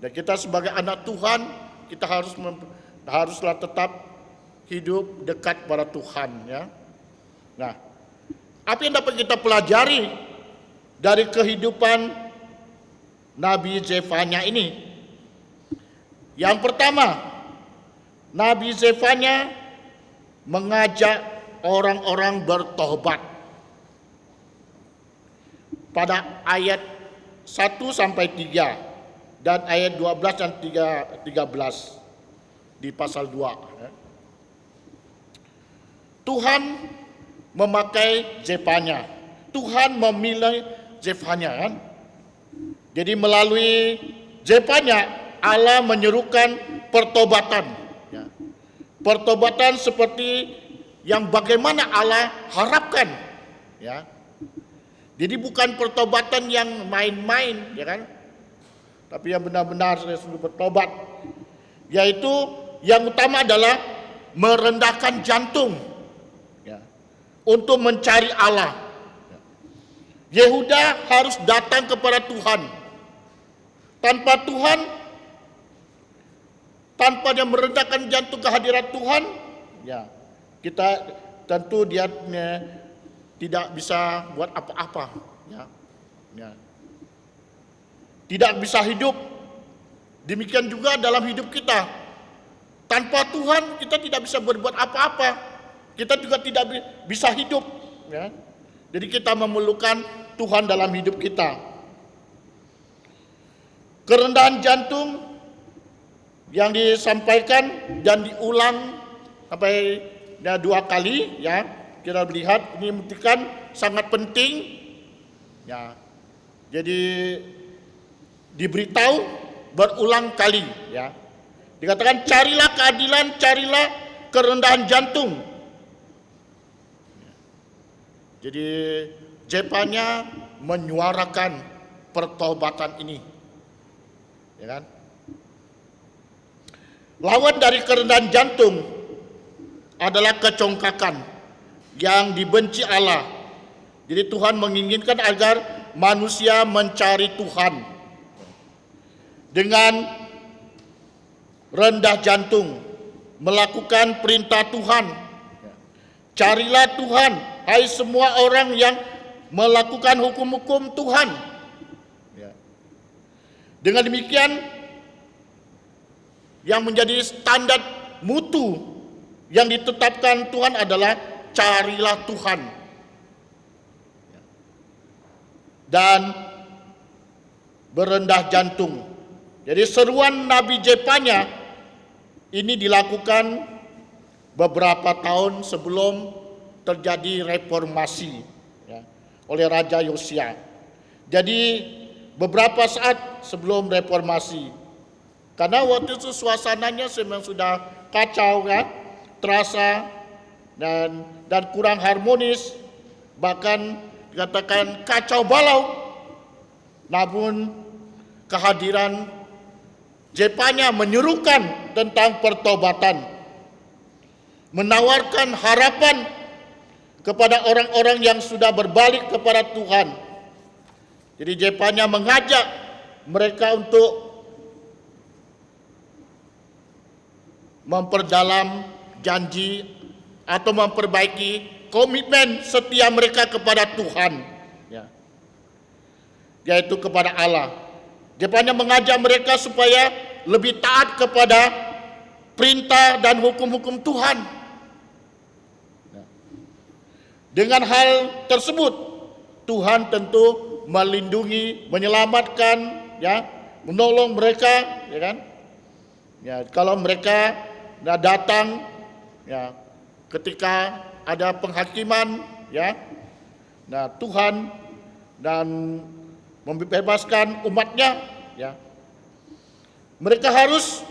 dan kita sebagai anak Tuhan, kita haruslah tetap hidup dekat pada Tuhan. Ya. Nah, apa yang dapat kita pelajari dari kehidupan Nabi Zefanya ini? Yang pertama, Nabi Zefanya mengajak orang-orang bertobat. Pada ayat 1 sampai 3 dan ayat 12 dan 13 di pasal 2. Tuhan memakai Zefanya. Tuhan memilih Zefanya kan. Jadi melalui Zefanya Allah menyerukan pertobatan. Ya. Pertobatan seperti yang bagaimana Allah harapkan. Ya. Jadi bukan pertobatan yang main-main, ya kan? Tapi yang benar-benar sungguh bertobat. Yaitu yang utama adalah merendahkan jantung, ya, untuk mencari Allah. Yehuda harus datang kepada Tuhan. Tanpa Tuhan, tanpa dia merendahkan jantung kehadiran Tuhan, ya, kita tentu dia tidak bisa buat apa-apa, ya, ya. Tidak bisa hidup. Demikian juga dalam hidup kita. Tanpa Tuhan kita tidak bisa berbuat apa-apa. Kita juga tidak bisa hidup, ya. Jadi kita memerlukan Tuhan dalam hidup kita. Kerendahan jantung yang disampaikan dan diulang sampai 2 kali, ya. Kita lihat ini membuktikan sangat penting, ya. Jadi diberitahu berulang kali, ya. Dikatakan carilah keadilan, carilah kerendahan jantung. Jadi Zefanya menyuarakan pertobatan ini, ya kan? Lawan dari kerendahan jantung adalah kecongkakan yang dibenci Allah. Jadi Tuhan menginginkan agar manusia mencari Tuhan dengan rendah jantung, melakukan perintah Tuhan. Carilah Tuhan, hai semua orang yang melakukan hukum-hukum Tuhan. Dengan demikian, yang menjadi standar mutu yang ditetapkan Tuhan adalah carilah Tuhan. Dan berendah jantung. Jadi seruan Nabi Zefanya ini dilakukan beberapa tahun sebelum terjadi reformasi, ya, oleh Raja Yosia. Jadi beberapa saat sebelum reformasi, karena waktu itu suasananya memang sudah kacau, kan, terasa dan kurang harmonis, bahkan dikatakan kacau balau. Namun kehadiran Zefanya menyerukan tentang pertobatan, menawarkan harapan kepada orang-orang yang sudah berbalik kepada Tuhan. Jadi Zefanya mengajak mereka untuk memperdalam janji atau memperbaiki komitmen setia mereka kepada Tuhan, ya, yaitu kepada Allah. Zefanya mengajak mereka supaya lebih taat kepada perintah dan hukum-hukum Tuhan. Dengan hal tersebut, Tuhan tentu melindungi, menyelamatkan, ya, menolong mereka, ya kan? Ya, kalau mereka datang ya ketika ada penghakiman ya. Nah, Tuhan dan membebaskan umatnya ya. Mereka harus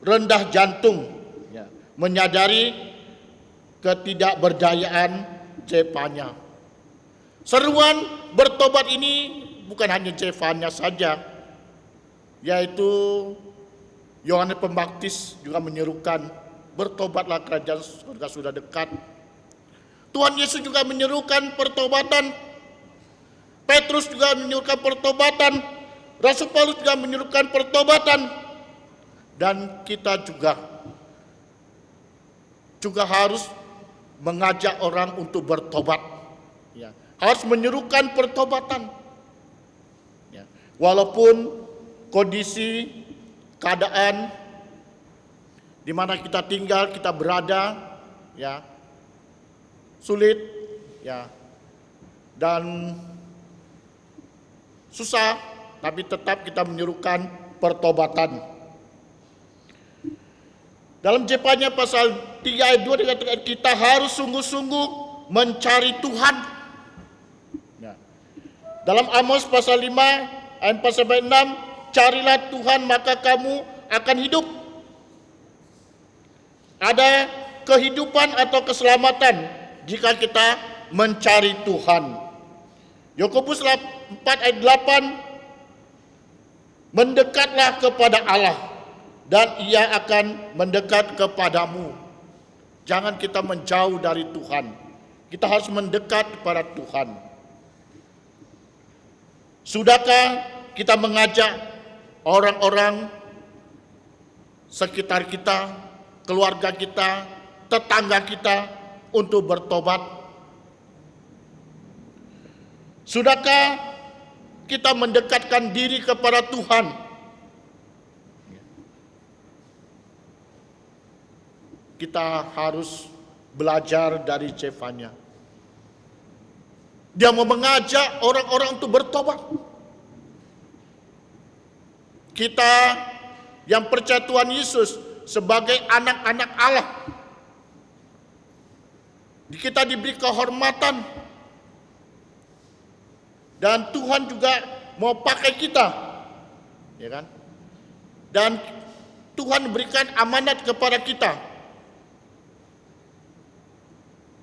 rendah jantung ya, menyadari ketidakberdayaan Zefanya. Seruan bertobat ini bukan hanya Zefanya saja, yaitu Yohanes Pembaptis juga menyerukan, bertobatlah kerajaan surga sudah dekat. Tuhan Yesus juga menyerukan pertobatan. Petrus juga menyerukan pertobatan. Rasul Paulus juga menyerukan pertobatan. Dan kita juga harus mengajak orang untuk bertobat. Ya, harus menyerukan pertobatan. Ya, walaupun kondisi, keadaan di mana kita tinggal, kita berada, ya, sulit, ya, dan susah, tapi tetap kita menyerukan pertobatan. Dalam Zefanya pasal 3 ayat 2 dikatakan kita harus sungguh-sungguh mencari Tuhan. Ya. Dalam Amos pasal 5 ayat 4 sampai 6, carilah Tuhan maka kamu akan hidup. Ada kehidupan atau keselamatan jika kita mencari Tuhan. Yakobus 4 ayat 8, mendekatlah kepada Allah dan Ia akan mendekat kepadamu. Jangan kita menjauh dari Tuhan. Kita harus mendekat kepada Tuhan. Sudahkah kita mengajak orang-orang sekitar kita, keluarga kita, tetangga kita untuk bertobat? Sudahkah kita mendekatkan diri kepada Tuhan? Kita harus belajar dari Zefanya. Dia mau mengajak orang-orang untuk bertobat. Kita yang percaya Tuhan Yesus sebagai anak-anak Allah, kita diberi kehormatan, dan Tuhan juga mau pakai kita, ya kan? Dan Tuhan berikan amanat kepada kita.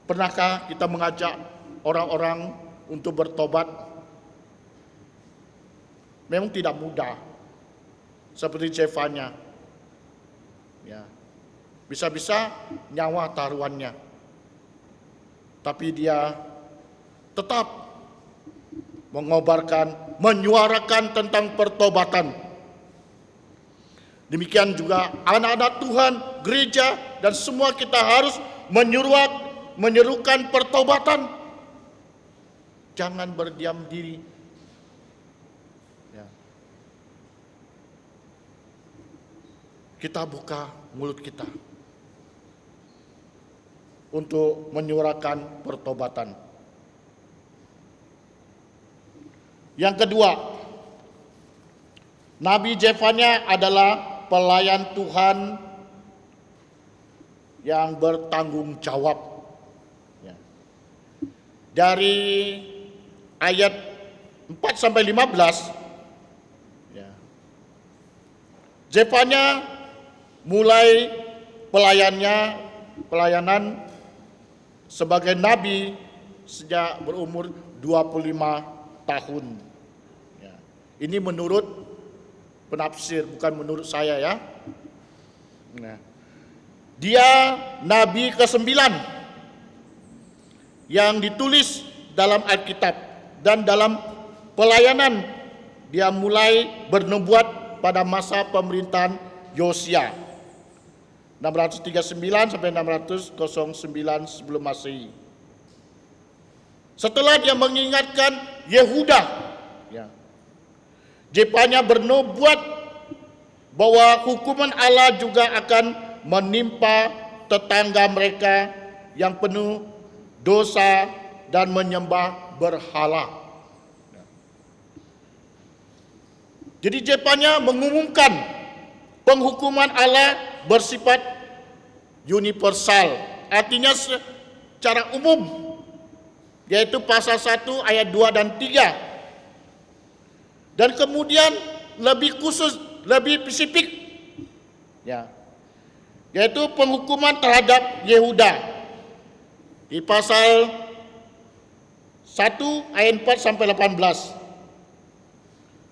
Pernahkah kita mengajak orang-orang untuk bertobat? Memang tidak mudah, seperti Zefanya. Ya, bisa-bisa nyawa taruhannya, tapi dia tetap mengobarkan, menyuarakan tentang pertobatan. Demikian juga anak-anak Tuhan, gereja, dan semua kita harus menyerukan pertobatan. Jangan berdiam diri. Ya. Kita buka mulut kita untuk menyuarakan pertobatan. Yang kedua, Nabi Zefanya adalah pelayan Tuhan yang bertanggung jawab. Ya. Dari ayat 4 sampai 15, ya, Zefanya mulai pelayanan sebagai nabi sejak berumur 25 tahun. Ya. Ini menurut penafsir, bukan menurut saya ya. Nah, dia nabi ke-9 yang ditulis dalam Alkitab, dan dalam pelayanan dia mulai bernubuat pada masa pemerintahan Yosia 639 sampai 609 sebelum Masehi. Setelah dia mengingatkan Yehuda, ya, Zefanya bernubuat bahwa hukuman Allah juga akan menimpa tetangga mereka yang penuh dosa dan menyembah berhala. Jadi Zefanya mengumumkan penghukuman Allah bersifat universal, artinya secara umum, yaitu pasal 1 ayat 2 dan 3. Dan kemudian lebih khusus, lebih spesifik, ya, yaitu penghukuman terhadap Yehuda di pasal 1 ayat 4 sampai 18,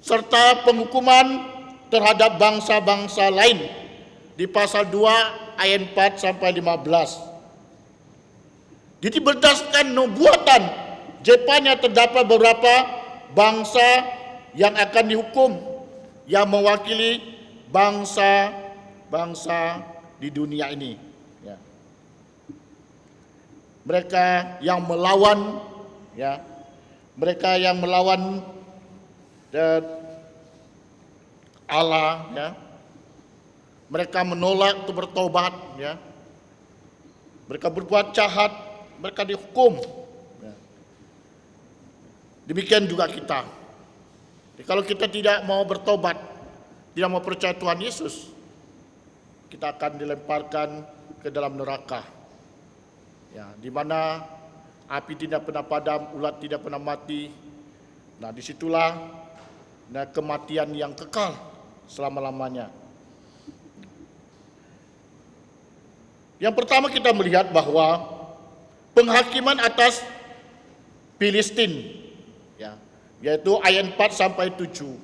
serta penghukuman terhadap bangsa-bangsa lain di pasal 2 ayat 4 sampai 15. Jadi berdasarkan nubuatan Jepanya terdapat beberapa bangsa yang akan dihukum yang mewakili bangsa-bangsa di dunia ini. Ya. Mereka yang melawan, ya, mereka yang melawan Allah, ya. Mereka menolak untuk bertobat, ya. Mereka berbuat jahat, mereka dihukum. Ya. Demikian juga kita. Jadi kalau kita tidak mau bertobat, tidak mau percaya Tuhan Yesus, kita akan dilemparkan ke dalam neraka. Ya, di mana api tidak pernah padam, ulat tidak pernah mati. Nah, disitulah kematian yang kekal selama-lamanya. Yang pertama kita melihat bahwa penghakiman atas Filistin, ya, yaitu ayat 4 sampai 7.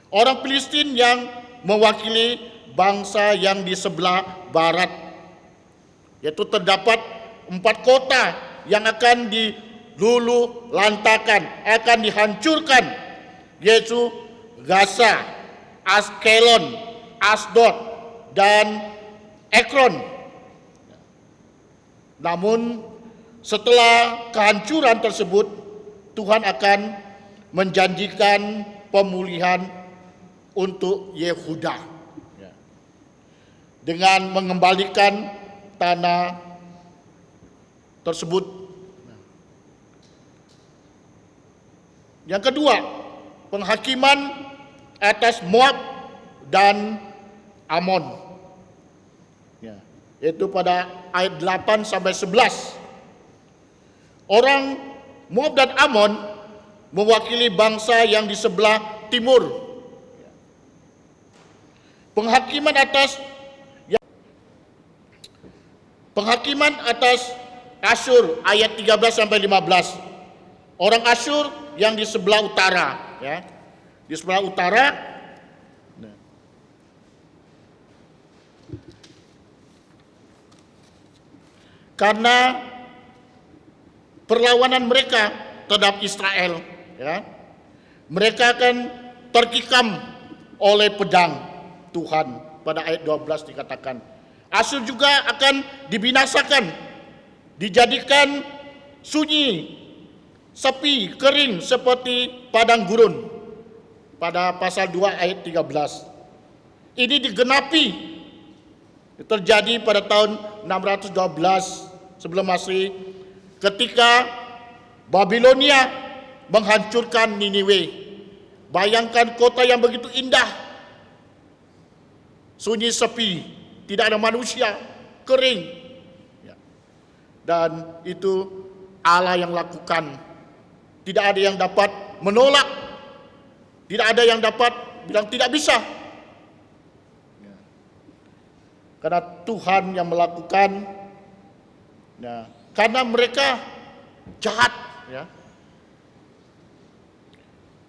Orang Filistin yang mewakili bangsa yang di sebelah barat, yaitu terdapat 4 kota yang akan diluluh lantakan, akan dihancurkan, yaitu Gaza, Askelon, Asdod, dan Ekron. Namun setelah kehancuran tersebut, Tuhan akan menjanjikan pemulihan untuk Yehuda dengan mengembalikan tanah tersebut. Yang kedua, penghakiman atas Moab dan Amon, yaitu pada ayat 8 sampai 11. Orang Moab dan Amon mewakili bangsa yang di sebelah timur. Penghakiman atas Asyur ayat 13 sampai 15. Orang Asyur yang di sebelah utara, ya. Di sebelah utara. Karena perlawanan mereka terhadap Israel, ya, mereka akan terkikam oleh pedang Tuhan. Pada ayat 12 dikatakan, Asyur juga akan dibinasakan, dijadikan sunyi, sepi, kering seperti padang gurun. Pada pasal 2 ayat 13. Ini digenapi, terjadi pada tahun 612 sebelum Masehi, ketika Babilonia menghancurkan Niniwe. Bayangkan kota yang begitu indah, sunyi sepi, tidak ada manusia, kering. Dan itu Allah yang lakukan. Tidak ada yang dapat menolak, tidak ada yang dapat bilang tidak bisa. Karena Tuhan yang melakukan. Nah, karena mereka jahat, ya.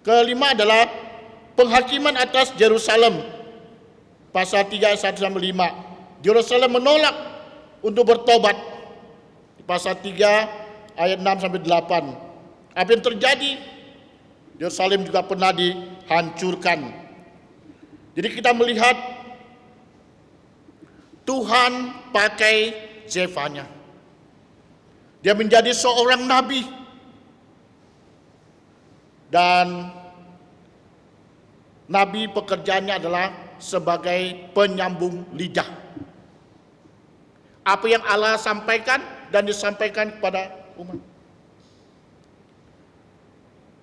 Kelima adalah penghakiman atas Yerusalem. Pasal 3 ayat 1 sampai 5. Yerusalem menolak untuk bertobat. Pasal 3 ayat 6 sampai 8. Apa yang terjadi? Yerusalem juga pernah dihancurkan. Jadi kita melihat Tuhan pakai Zefanya. Dia menjadi seorang nabi. Dan nabi pekerjaannya adalah sebagai penyambung lidah. Apa yang Allah sampaikan dan disampaikan kepada umat.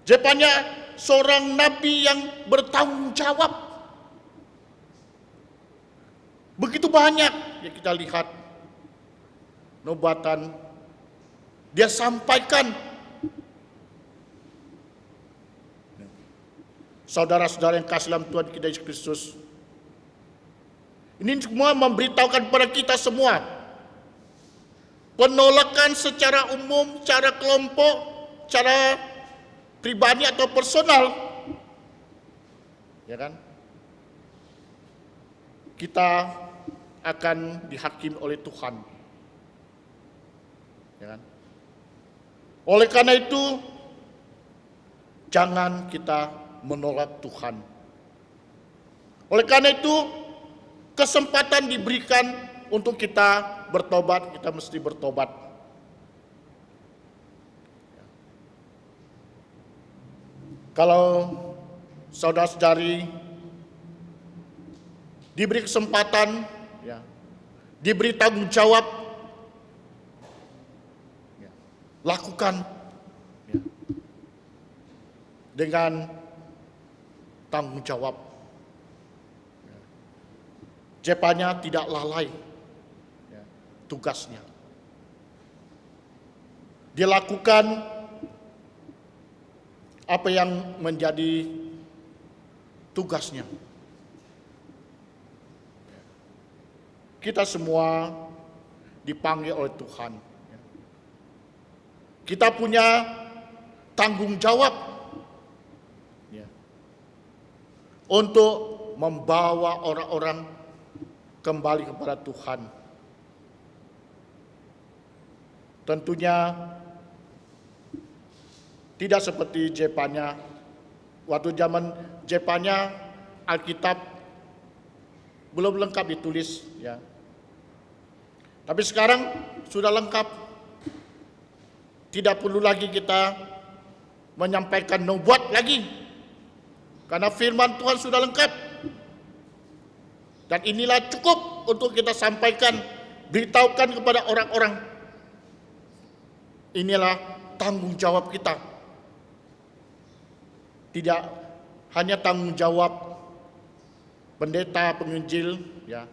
Zefanya seorang nabi yang bertanggung jawab. Begitu banyak yang kita lihat nubuatan dia sampaikan. Saudara-saudara yang kasih dalam Tuhan kita Yesus Kristus, ini semua memberitahukan kepada kita semua penolakan secara umum, secara kelompok, secara pribadi atau personal, ya kan? Kita akan dihakimi oleh Tuhan, ya kan? Oleh karena itu, jangan kita menolak Tuhan. Oleh karena itu, kesempatan diberikan untuk kita bertobat, kita mesti bertobat. Kalau saudara-saudari diberi kesempatan, ya, diberi tanggung jawab, ya, lakukan, ya, dengan tanggung jawab. Jepanya tidak lalai, ya, tugasnya. Dia lakukan apa yang menjadi tugasnya. Kita semua dipanggil oleh Tuhan. Kita punya tanggung jawab, ya, untuk membawa orang-orang kembali kepada Tuhan. Tentunya tidak seperti Jepanya. Waktu zaman Jepanya, Alkitab belum lengkap ditulis, ya. Tapi sekarang sudah lengkap. Tidak perlu lagi kita menyampaikan nubuat lagi, karena firman Tuhan sudah lengkap. Dan inilah cukup untuk kita sampaikan, beritahukan kepada orang-orang. Inilah tanggung jawab kita. Tidak hanya tanggung jawab pendeta, penginjil, ya,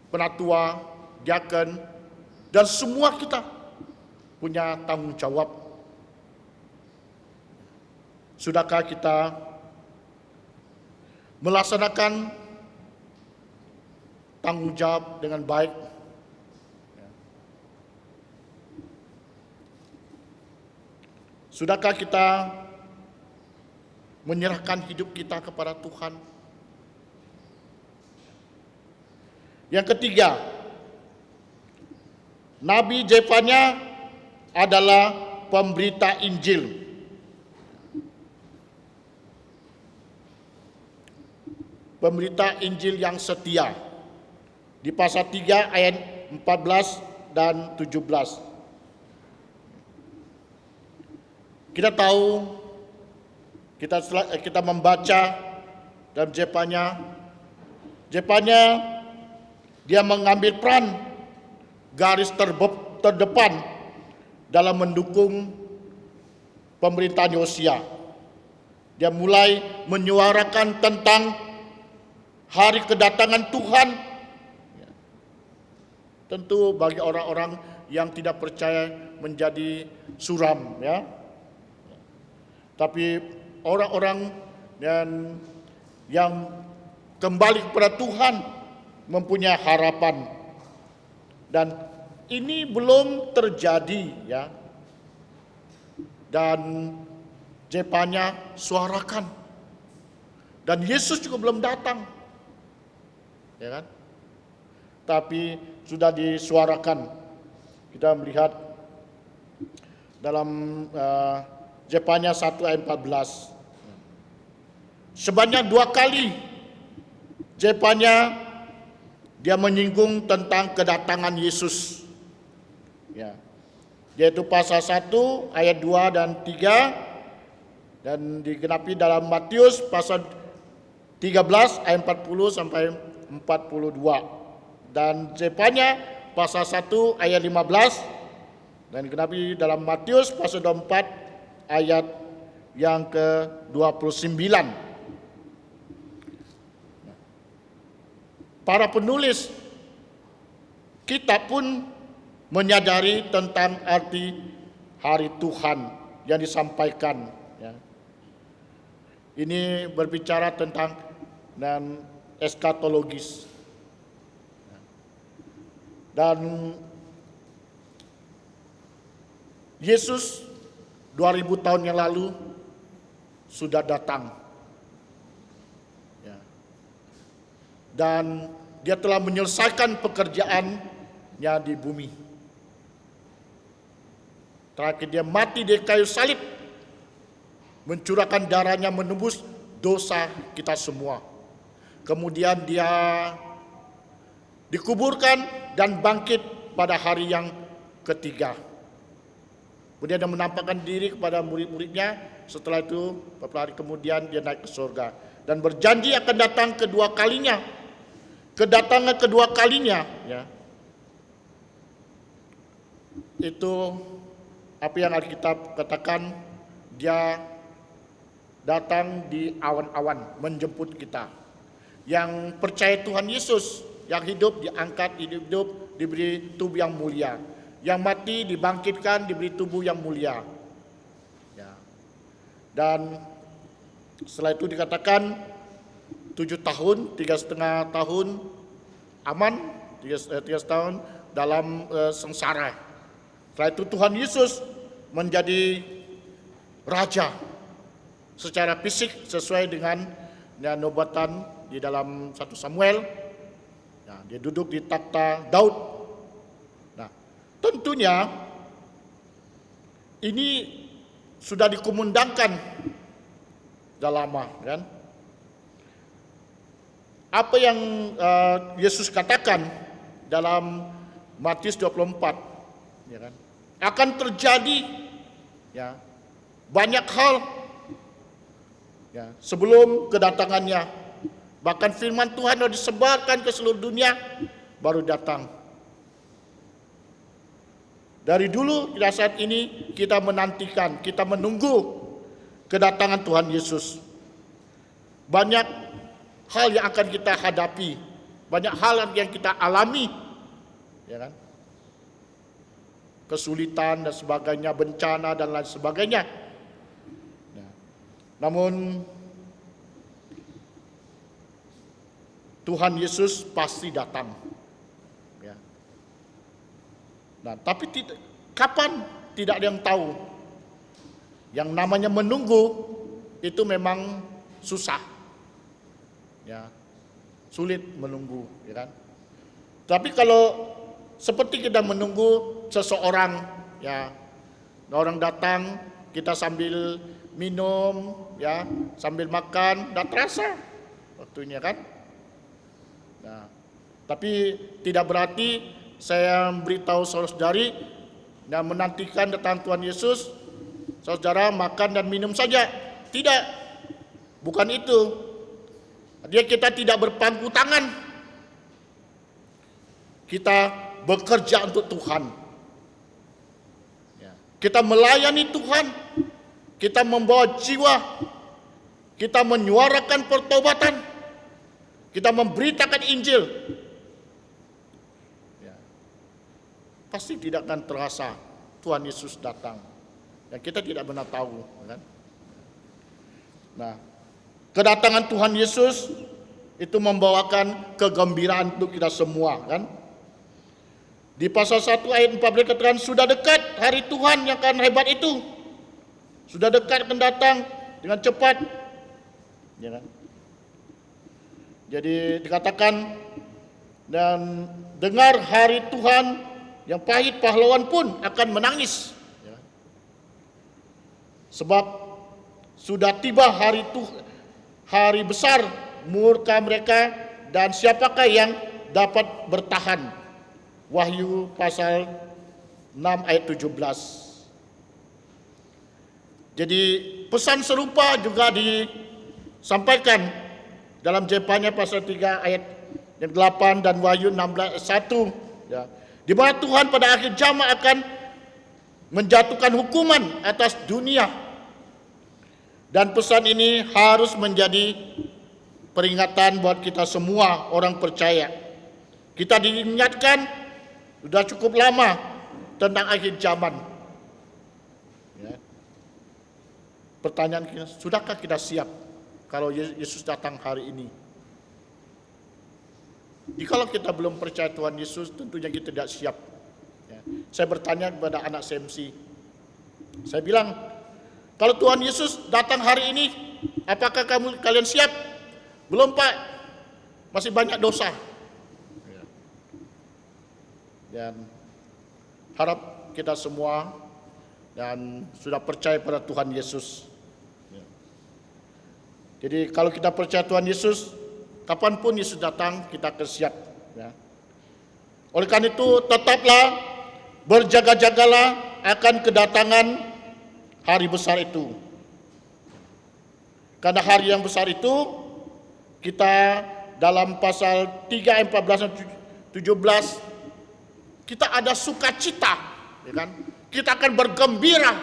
penatua, diaken, dan semua kita punya tanggung jawab. Sudahkah kita melaksanakan tanggung jawab dengan baik? Sudahkah kita menyerahkan hidup kita kepada Tuhan? Yang ketiga, Nabi Jepanya adalah pemberita Injil. Pemberita Injil yang setia. Di pasal 3 ayat 14 dan 17. Kita tahu, kita membaca dalam Jepanya dia mengambil peran garis terdepan dalam mendukung pemerintahan Yosia. Dia mulai menyuarakan tentang hari kedatangan Tuhan. Tentu bagi orang-orang yang tidak percaya menjadi suram, ya. Tapi orang-orang yang kembali kepada Tuhan mempunyai harapan. Dan ini belum terjadi, ya. Dan Jepanya suarakan. Dan Yesus juga belum datang. Ya kan? Tapi sudah disuarakan. Kita melihat dalam Jepanya 1 ayat 14. Sebanyak 2 kali Jepanya dia menyinggung tentang kedatangan Yesus. Ya. Yaitu pasal 1 ayat 2 dan 3 dan digenapi dalam Matius pasal 13 ayat 40 sampai 42. Dan Jepanya pasal 1 ayat 15 dan digenapi dalam Matius pasal 24 ayat yang ke-29. Para penulis kita pun menyadari tentang arti hari Tuhan yang disampaikan. Ya. Ini berbicara tentang dan eskatologis. Dan Yesus 2000 tahun yang lalu sudah datang. Ya. Dan dia telah menyelesaikan pekerjaannya di bumi. Terakhir dia mati di kayu salib, mencurahkan darahnya menembus dosa kita semua. Kemudian dia dikuburkan dan bangkit pada hari yang ketiga. Kemudian dia menampakkan diri kepada murid-muridnya. Setelah itu beberapa hari kemudian dia naik ke surga dan berjanji akan datang kedua kalinya. Kedatangan kedua kalinya, ya, itu apa yang Alkitab katakan, dia datang di awan-awan menjemput kita. Yang percaya Tuhan Yesus, yang hidup diangkat, hidup diberi tubuh yang mulia. Yang mati dibangkitkan, diberi tubuh yang mulia. Ya. Dan setelah itu dikatakan 7 tahun, 3,5 tahun aman, 3 tahun dalam sengsara. Setelah itu Tuhan Yesus menjadi raja secara fisik sesuai dengan nubuatan di dalam 1 Samuel. Nah, dia duduk di takhta Daud. Nah, tentunya ini sudah dikumandangkan sudah lama, kan? Apa yang Yesus katakan dalam Matius 24, ya kan? Akan terjadi, ya, banyak hal, ya, sebelum kedatangannya. Bahkan firman Tuhan sudah disebarkan ke seluruh dunia, baru datang. Dari dulu hingga saat ini kita menantikan, kita menunggu kedatangan Tuhan Yesus. Banyak hal yang akan kita hadapi, banyak hal yang kita alami, ya kan? Kesulitan dan sebagainya, bencana dan lain sebagainya. Ya. Namun Tuhan Yesus pasti datang. Ya. Nah, tapi kapan tidak ada yang tahu. Yang namanya menunggu itu memang susah. Ya, sulit menunggu, ya kan? Tapi kalau seperti kita menunggu seseorang, ya, orang datang, kita sambil minum, ya, sambil makan, tidak terasa waktunya, kan? Nah, tapi tidak berarti saya beritahu saudara-saudari dan menantikan datang Tuhan Yesus, saudara makan dan minum saja. Tidak, bukan itu. Dia kita tidak berpangku tangan. Kita bekerja untuk Tuhan. Kita melayani Tuhan. Kita membawa jiwa. Kita menyuarakan pertobatan. Kita memberitakan Injil. Pasti tidak akan terasa Tuhan Yesus datang. Dan kita tidak benar tahu, kan? Nah, kedatangan Tuhan Yesus itu membawakan kegembiraan untuk kita semua, kan? Di pasal 1 ayat 14 katakan sudah dekat hari Tuhan yang akan hebat itu. Sudah dekat akan datang dengan cepat. Ya kan? Jadi dikatakan dan dengar hari Tuhan yang pahit pahlawan pun akan menangis. Ya. Sebab sudah tiba hari hari besar murka mereka dan siapakah yang dapat bertahan. Wahyu pasal 6 ayat 17. Jadi pesan serupa juga disampaikan dalam Jepanya pasal 3 ayat yang 8 dan Wahyu 16 ayat 1. Ya. Di mana Tuhan pada akhir zaman akan menjatuhkan hukuman atas dunia. Dan pesan ini harus menjadi peringatan buat kita semua orang percaya. Kita diingatkan Sudah cukup lama tentang akhir zaman. Ya. Pertanyaan kita, sudahkah kita siap kalau Yesus datang hari ini? Jikalau kita belum percaya Tuhan Yesus, tentunya kita tidak siap. Ya. Saya bertanya kepada anak CMC, saya bilang, kalau Tuhan Yesus datang hari ini, apakah kalian siap? Belum, Pak, masih banyak dosa. Ya. Dan harap kita semua dan sudah percaya pada Tuhan Yesus. Ya. Jadi kalau kita percaya Tuhan Yesus, kapanpun Yesus datang, kita akan siap. Ya. Oleh karena itu, tetaplah berjaga-jagalah akan kedatangan hari besar itu. Karena hari yang besar itu, kita dalam pasal 3 ayat 14 dan 17, kita ada sukacita, ya kan? Kita akan bergembira.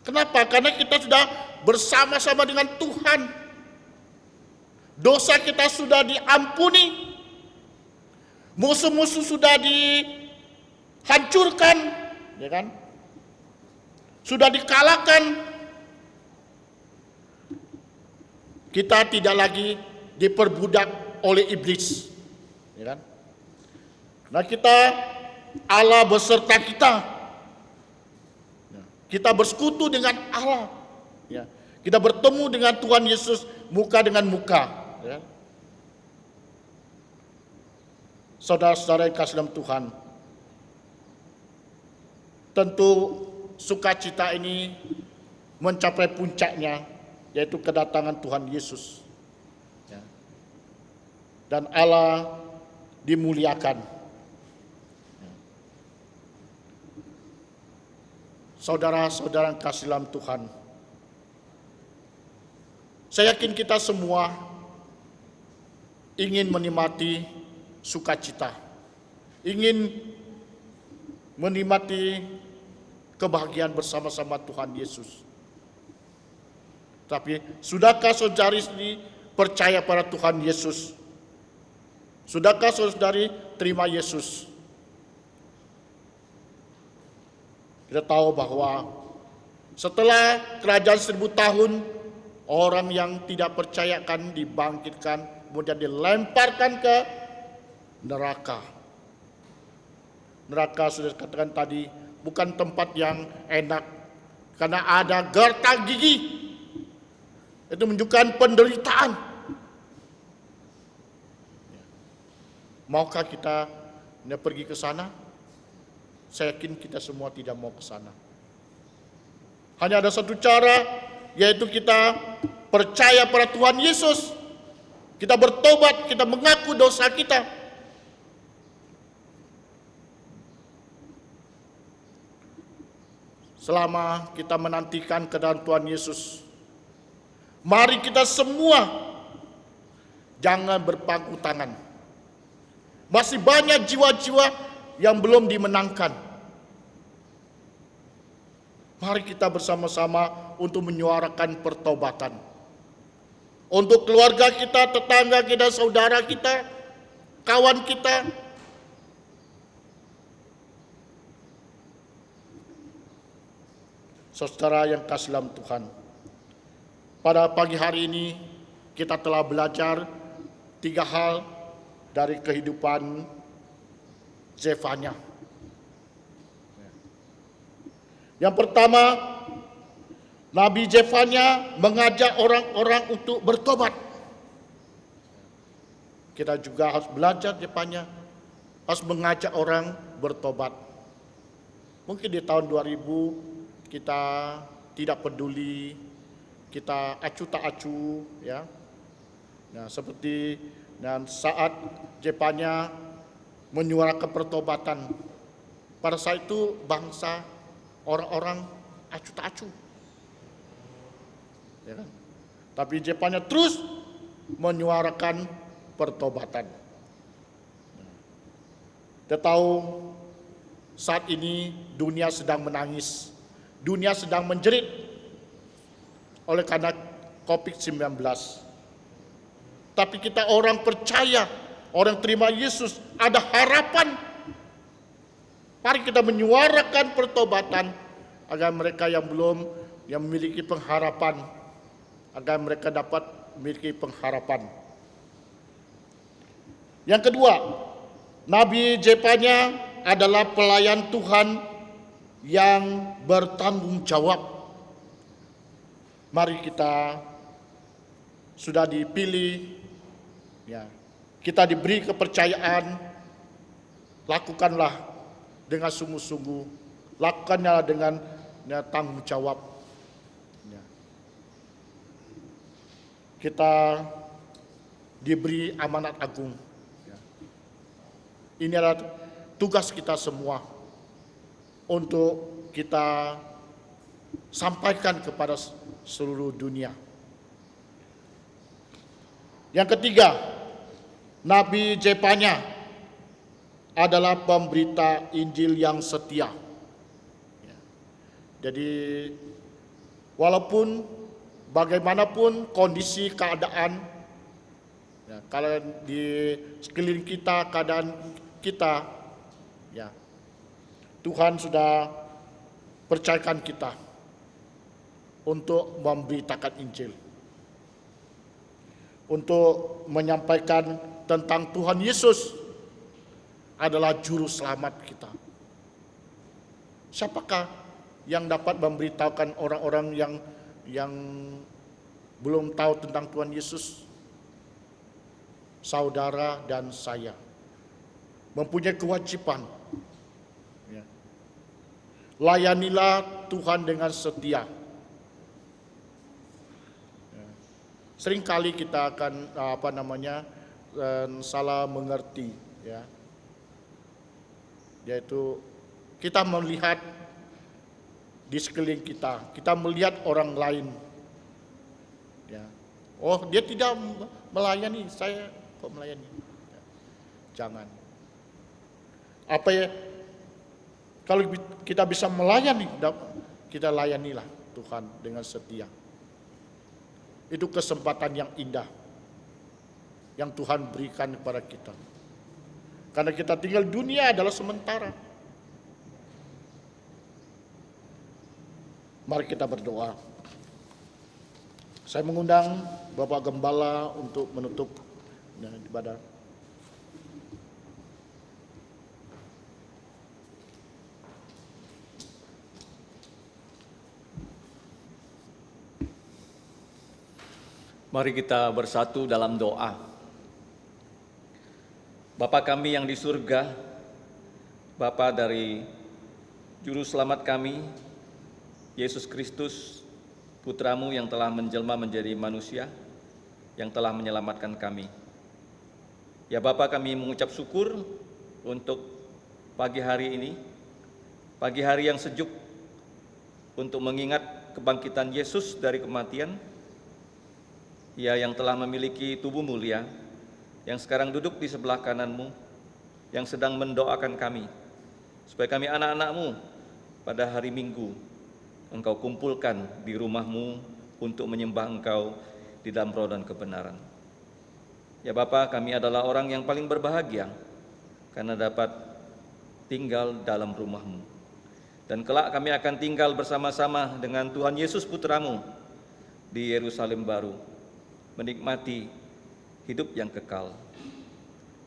Kenapa? Karena kita sudah bersama-sama dengan Tuhan. Dosa kita sudah diampuni, musuh-musuh sudah dihancurkan, ya kan? Sudah dikalahkan. Kita tidak lagi diperbudak oleh iblis, ya kan? Nah, kita Allah beserta kita. Kita bersekutu dengan Allah. Ya. Kita bertemu dengan Tuhan Yesus muka dengan muka. Ya. Saudara-saudara yang kasih dalam Tuhan, tentu sukacita ini mencapai puncaknya, yaitu kedatangan Tuhan Yesus. Ya. Dan Allah dimuliakan. Saudara-saudara yang kasih dalam Tuhan, saya yakin kita semua ingin menikmati sukacita, ingin menikmati kebahagiaan bersama-sama Tuhan Yesus. Tapi sudahkah saudari percaya pada Tuhan Yesus? Sudahkah saudari terima Yesus? Kita tahu bahwa setelah kerajaan 1000 tahun, orang yang tidak percaya akan dibangkitkan, kemudian dilemparkan ke neraka. Neraka sudah dikatakan tadi bukan tempat yang enak, karena ada gertak gigi. Itu menunjukkan penderitaan. Maukah kita pergi ke sana? Saya yakin kita semua tidak mau ke sana. Hanya ada satu cara, yaitu kita percaya pada Tuhan Yesus. Kita bertobat, kita mengaku dosa kita. Selama kita menantikan kedatangan Tuhan Yesus, mari kita semua jangan berpangku tangan. Masih banyak jiwa-jiwa yang belum dimenangkan. Mari kita bersama-sama untuk menyuarakan pertobatan. Untuk keluarga kita, tetangga kita, saudara kita, kawan kita. Saudara yang kasih dalam Tuhan, pada pagi hari ini kita telah belajar 3 hal dari kehidupan Zefanya. Yang pertama, Nabi Zefanya mengajak orang-orang untuk bertobat. Kita juga harus belajar Zefanya, harus mengajak orang bertobat. Mungkin di tahun 2000 kita tidak peduli, kita acu tak acu, ya. Nah, seperti dan saat Zefanya menyuarakan pertobatan, pada saat itu bangsa orang-orang acu tak acu, ya kan? Tapi Zefanya terus menyuarakan pertobatan. Kita tahu saat ini dunia sedang menangis, dunia sedang menjerit oleh karena COVID-19. Tapi kita orang percaya, orang terima Yesus, ada harapan. Mari kita menyuarakan pertobatan agar mereka yang belum yang memiliki pengharapan, agar mereka dapat memiliki pengharapan. Yang kedua, Nabi Zefanya adalah pelayan Tuhan yang bertanggung jawab. Mari kita sudah dipilih, ya, kita diberi kepercayaan, lakukanlah dengan sungguh-sungguh, lakukanlah dengan tanggung jawab. Ya. Kita diberi amanat agung. Ya. Ini adalah tugas kita semua untuk kita sampaikan kepada seluruh dunia. Yang ketiga, Nabi Zefanya adalah pemberita Injil yang setia. Ya. Jadi walaupun bagaimanapun kondisi keadaan, ya, kalau di sekeliling kita, keadaan kita, ya, Tuhan sudah percayakan kita untuk memberitakan Injil, untuk menyampaikan tentang Tuhan Yesus adalah juru selamat kita. Siapakah yang dapat memberitahukan orang-orang yang belum tahu tentang Tuhan Yesus? Saudara dan saya mempunyai kewajiban. Ya. Layanilah Tuhan dengan setia. Ya. Seringkali kita akan salah mengerti, ya. Yaitu kita melihat di sekeliling kita melihat orang lain. Ya. Oh, dia tidak melayani, saya kok melayani. Ya. Jangan. Apa ya? Kalau kita bisa melayani, kita layanilah Tuhan dengan setia. Itu kesempatan yang indah yang Tuhan berikan kepada kita. Karena kita tinggal dunia adalah sementara. Mari kita berdoa. Saya mengundang Bapak Gembala untuk menutup ibadah. Mari kita bersatu dalam doa. Bapa kami yang di surga, Bapa dari Juru Selamat kami, Yesus Kristus, Putramu yang telah menjelma menjadi manusia, yang telah menyelamatkan kami. Ya Bapa, kami mengucap syukur untuk pagi hari ini, pagi hari yang sejuk, untuk mengingat kebangkitan Yesus dari kematian, Ia yang telah memiliki tubuh mulia, yang sekarang duduk di sebelah kanan-Mu, yang sedang mendoakan kami, supaya kami anak-anak-Mu pada hari Minggu Engkau kumpulkan di rumah-Mu untuk menyembah Engkau di dalam roh dan kebenaran. Ya Bapa, kami adalah orang yang paling berbahagia karena dapat tinggal dalam rumah-Mu. Dan kelak kami akan tinggal bersama-sama dengan Tuhan Yesus Putra-Mu di Yerusalem baru, menikmati hidup yang kekal.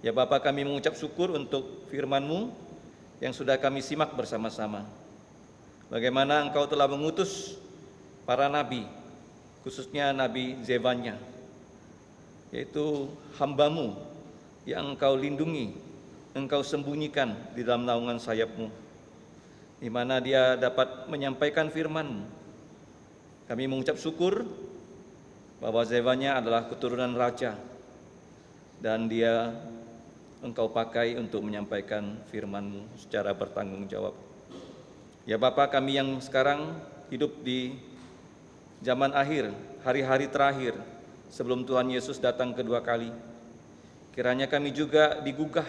Ya Bapa, kami mengucap syukur untuk firman-Mu yang sudah kami simak bersama-sama. Bagaimana Engkau telah mengutus para nabi, khususnya Nabi Zefanya, yaitu hamba-Mu yang Engkau lindungi, Engkau sembunyikan di dalam naungan sayap-Mu, di mana dia dapat menyampaikan firman-Mu. Kami mengucap syukur bahwa Zefanya adalah keturunan raja, dan dia Engkau pakai untuk menyampaikan firman-Mu secara bertanggung jawab. Ya Bapa, kami yang sekarang hidup di zaman akhir, hari-hari terakhir sebelum Tuhan Yesus datang kedua kali, kiranya kami juga digugah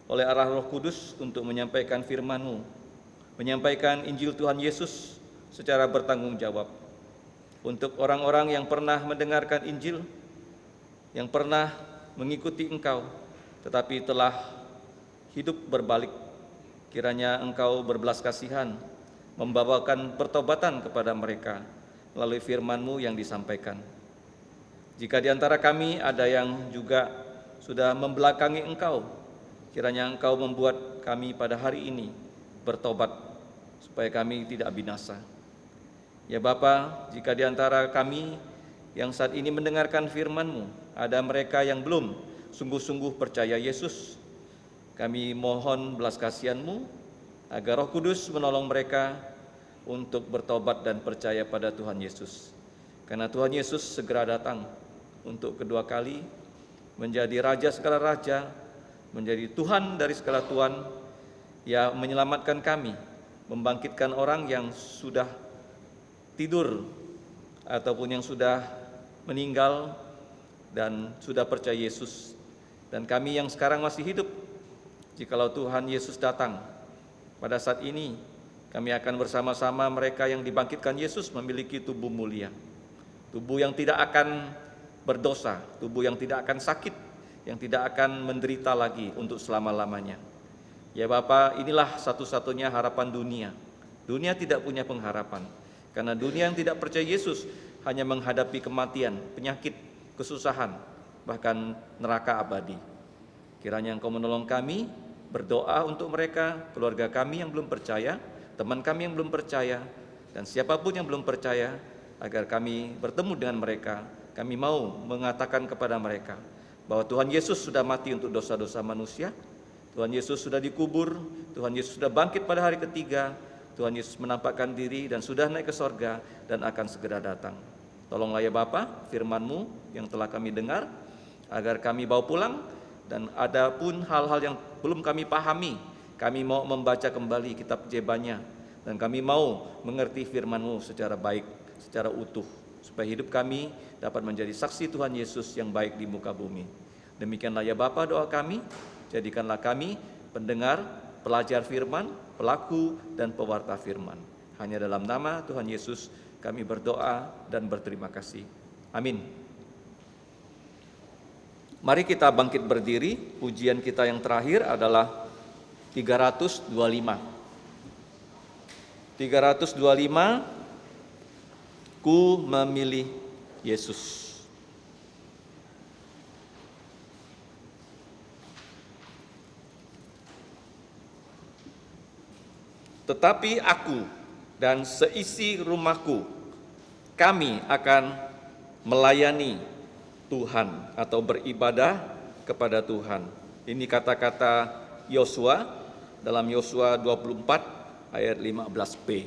oleh arah Roh Kudus untuk menyampaikan firman-Mu, menyampaikan Injil Tuhan Yesus secara bertanggung jawab. Untuk orang-orang yang pernah mendengarkan Injil, yang pernah mengikuti Engkau, tetapi telah hidup berbalik, Kiranya Engkau berbelas kasihan, membawakan pertobatan kepada mereka melalui firman-Mu yang disampaikan. Jika di antara kami ada yang juga sudah membelakangi Engkau, kiranya Engkau membuat kami pada hari ini bertobat supaya kami tidak binasa. Ya Bapa, jika di antara kami yang saat ini mendengarkan firman-Mu, ada mereka yang belum sungguh-sungguh percaya Yesus, kami mohon belas kasihan-Mu agar Roh Kudus menolong mereka untuk bertobat dan percaya pada Tuhan Yesus. Karena Tuhan Yesus segera datang untuk kedua kali menjadi Raja segala Raja, menjadi Tuhan dari segala Tuhan, yang menyelamatkan kami, membangkitkan orang yang sudah tidur ataupun yang sudah meninggal dan sudah percaya Yesus. Dan kami yang sekarang masih hidup, jikalau Tuhan Yesus datang pada saat ini, kami akan bersama-sama mereka yang dibangkitkan Yesus memiliki tubuh mulia, tubuh yang tidak akan berdosa, tubuh yang tidak akan sakit, yang tidak akan menderita lagi untuk selama-lamanya. Ya Bapa, inilah satu-satunya harapan dunia. Dunia tidak punya pengharapan, karena dunia yang tidak percaya Yesus hanya menghadapi kematian, penyakit, kesusahan, bahkan neraka abadi. Kiranya Engkau menolong kami, berdoa untuk mereka, keluarga kami yang belum percaya, teman kami yang belum percaya, dan siapapun yang belum percaya, agar kami bertemu dengan mereka. Kami mau mengatakan kepada mereka bahwa Tuhan Yesus sudah mati untuk dosa-dosa manusia, Tuhan Yesus sudah dikubur, Tuhan Yesus sudah bangkit pada hari ketiga, Tuhan Yesus menampakkan diri dan sudah naik ke sorga dan akan segera datang. Tolonglah ya Bapa, firman-Mu yang telah kami dengar, agar kami bawa pulang, dan ada pun hal-hal yang belum kami pahami, kami mau membaca kembali kitab Jebanya, dan kami mau mengerti firman-Mu secara baik, secara utuh, supaya hidup kami dapat menjadi saksi Tuhan Yesus yang baik di muka bumi. Demikianlah ya Bapa doa kami, jadikanlah kami pendengar, pelajar firman, pelaku dan pewarta firman. Hanya dalam nama Tuhan Yesus kami berdoa dan berterima kasih. Amin. Mari kita bangkit berdiri. Pujian kita yang terakhir adalah 325. 325, Ku memilih Yesus. Tetapi aku dan seisi rumahku, kami akan melayani Tuhan atau beribadah kepada Tuhan. Ini kata-kata Yosua dalam Yosua 24 ayat 15b.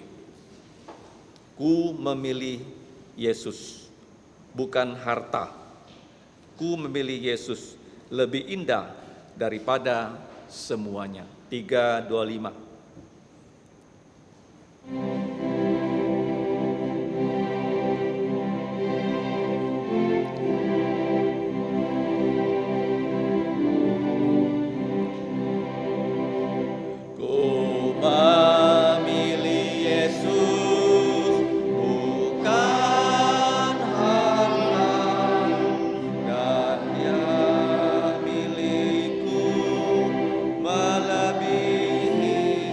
Ku memilih Yesus, bukan harta. Ku memilih Yesus, lebih indah daripada semuanya. 325. Melebihi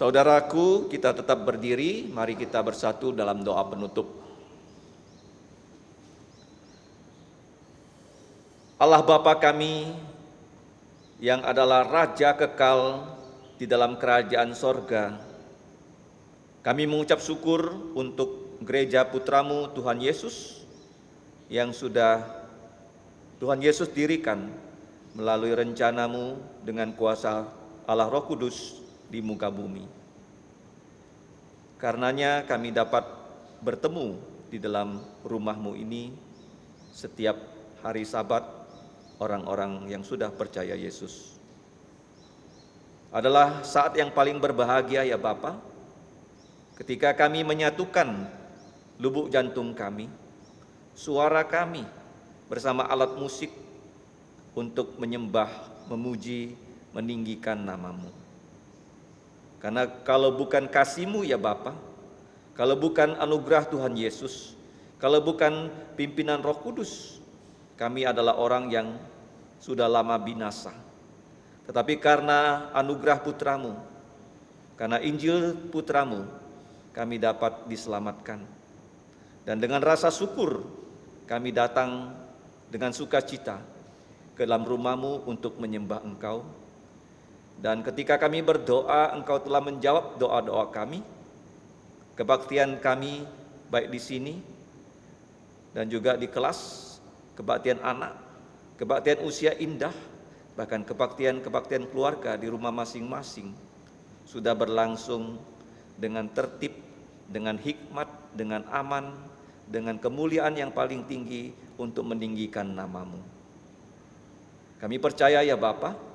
Saudaraku, kita tetap berdiri, mari kita bersatu dalam doa penutup. Allah Bapa kami yang adalah Raja kekal di dalam kerajaan sorga, kami mengucap syukur untuk gereja putramu Tuhan Yesus yang sudah Tuhan Yesus dirikan melalui rencanamu dengan kuasa Allah Roh Kudus di muka bumi. Karenanya kami dapat bertemu di dalam rumah-Mu ini setiap hari Sabat orang-orang yang sudah percaya Yesus. Adalah saat yang paling berbahagia ya Bapa, ketika kami menyatukan lubuk jantung kami, suara kami bersama alat musik untuk menyembah, memuji, meninggikan nama-Mu. Karena kalau bukan kasih-Mu ya Bapa, kalau bukan anugerah Tuhan Yesus, kalau bukan pimpinan Roh Kudus, kami adalah orang yang sudah lama binasa. Tetapi karena anugerah putra-Mu, karena Injil putra-Mu, kami dapat diselamatkan. Dan dengan rasa syukur, kami datang dengan sukacita ke dalam rumah-Mu untuk menyembah Engkau. Dan ketika kami berdoa, Engkau telah menjawab doa-doa kami. Kebaktian kami baik di sini dan juga di kelas, kebaktian anak, kebaktian usia indah, bahkan kebaktian keluarga di rumah masing-masing sudah berlangsung dengan tertib, dengan hikmat, dengan aman, dengan kemuliaan yang paling tinggi untuk meninggikan nama-Mu. Kami percaya ya Bapa,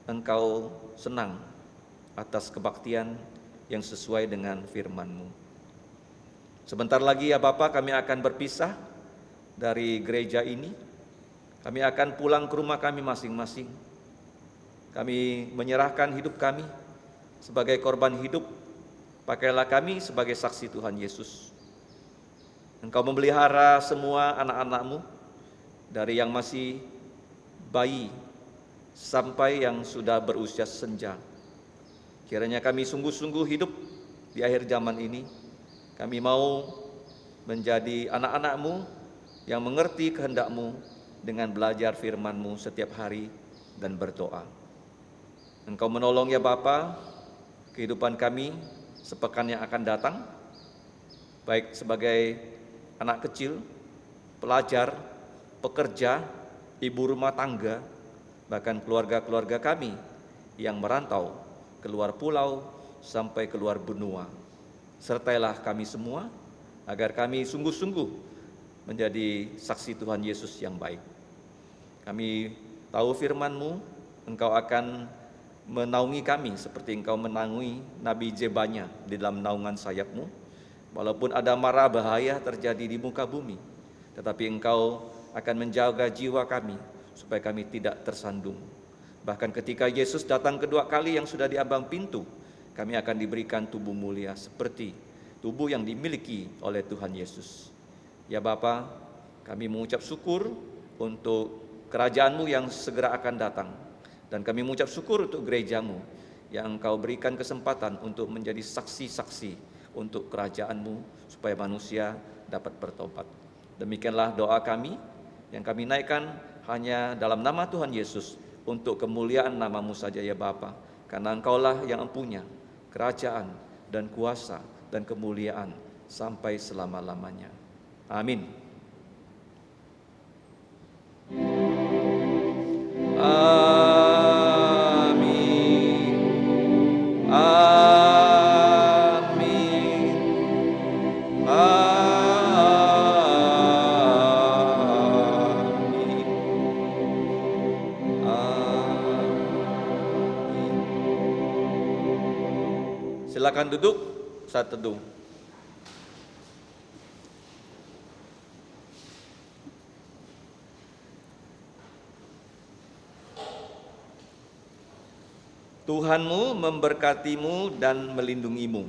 Engkau senang atas kebaktian yang sesuai dengan firman-Mu. Sebentar lagi ya Bapa, kami akan berpisah dari gereja ini. Kami akan pulang ke rumah kami masing-masing. Kami menyerahkan hidup kami sebagai korban hidup. Pakailah kami sebagai saksi Tuhan Yesus. Engkau memelihara semua anak-anak-Mu, dari yang masih bayi sampai yang sudah berusia senja. Kiranya kami sungguh-sungguh hidup di akhir zaman ini. Kami mau menjadi anak-anak-Mu yang mengerti kehendak-Mu dengan belajar firman-Mu setiap hari dan berdoa. Engkau menolong ya Bapa kehidupan kami sepekan yang akan datang, baik sebagai anak kecil, pelajar, pekerja, ibu rumah tangga, bahkan keluarga-keluarga kami yang merantau keluar pulau sampai keluar benua. Sertailah kami semua agar kami sungguh-sungguh menjadi saksi Tuhan Yesus yang baik. Kami tahu firman-Mu, Engkau akan menaungi kami seperti Engkau menaungi Nabi Zebanya di dalam naungan sayap-Mu. Walaupun ada mara bahaya terjadi di muka bumi, tetapi Engkau akan menjaga jiwa kami supaya kami tidak tersandung. Bahkan ketika Yesus datang kedua kali yang sudah di ambang pintu, kami akan diberikan tubuh mulia seperti tubuh yang dimiliki oleh Tuhan Yesus. Ya Bapa, kami mengucap syukur untuk kerajaan-Mu yang segera akan datang. Dan kami mengucap syukur untuk gereja-Mu yang Engkau berikan kesempatan untuk menjadi saksi-saksi untuk kerajaan-Mu supaya manusia dapat bertobat. Demikianlah doa kami yang kami naikkan hanya dalam nama Tuhan Yesus untuk kemuliaan nama-Mu saja ya Bapa, karena Engkaulah yang empunya kerajaan dan kuasa dan kemuliaan sampai selama-lamanya. Amin. Amin. Amin. Silakan duduk saat teduh. Tuhanmu memberkatimu dan melindungimu.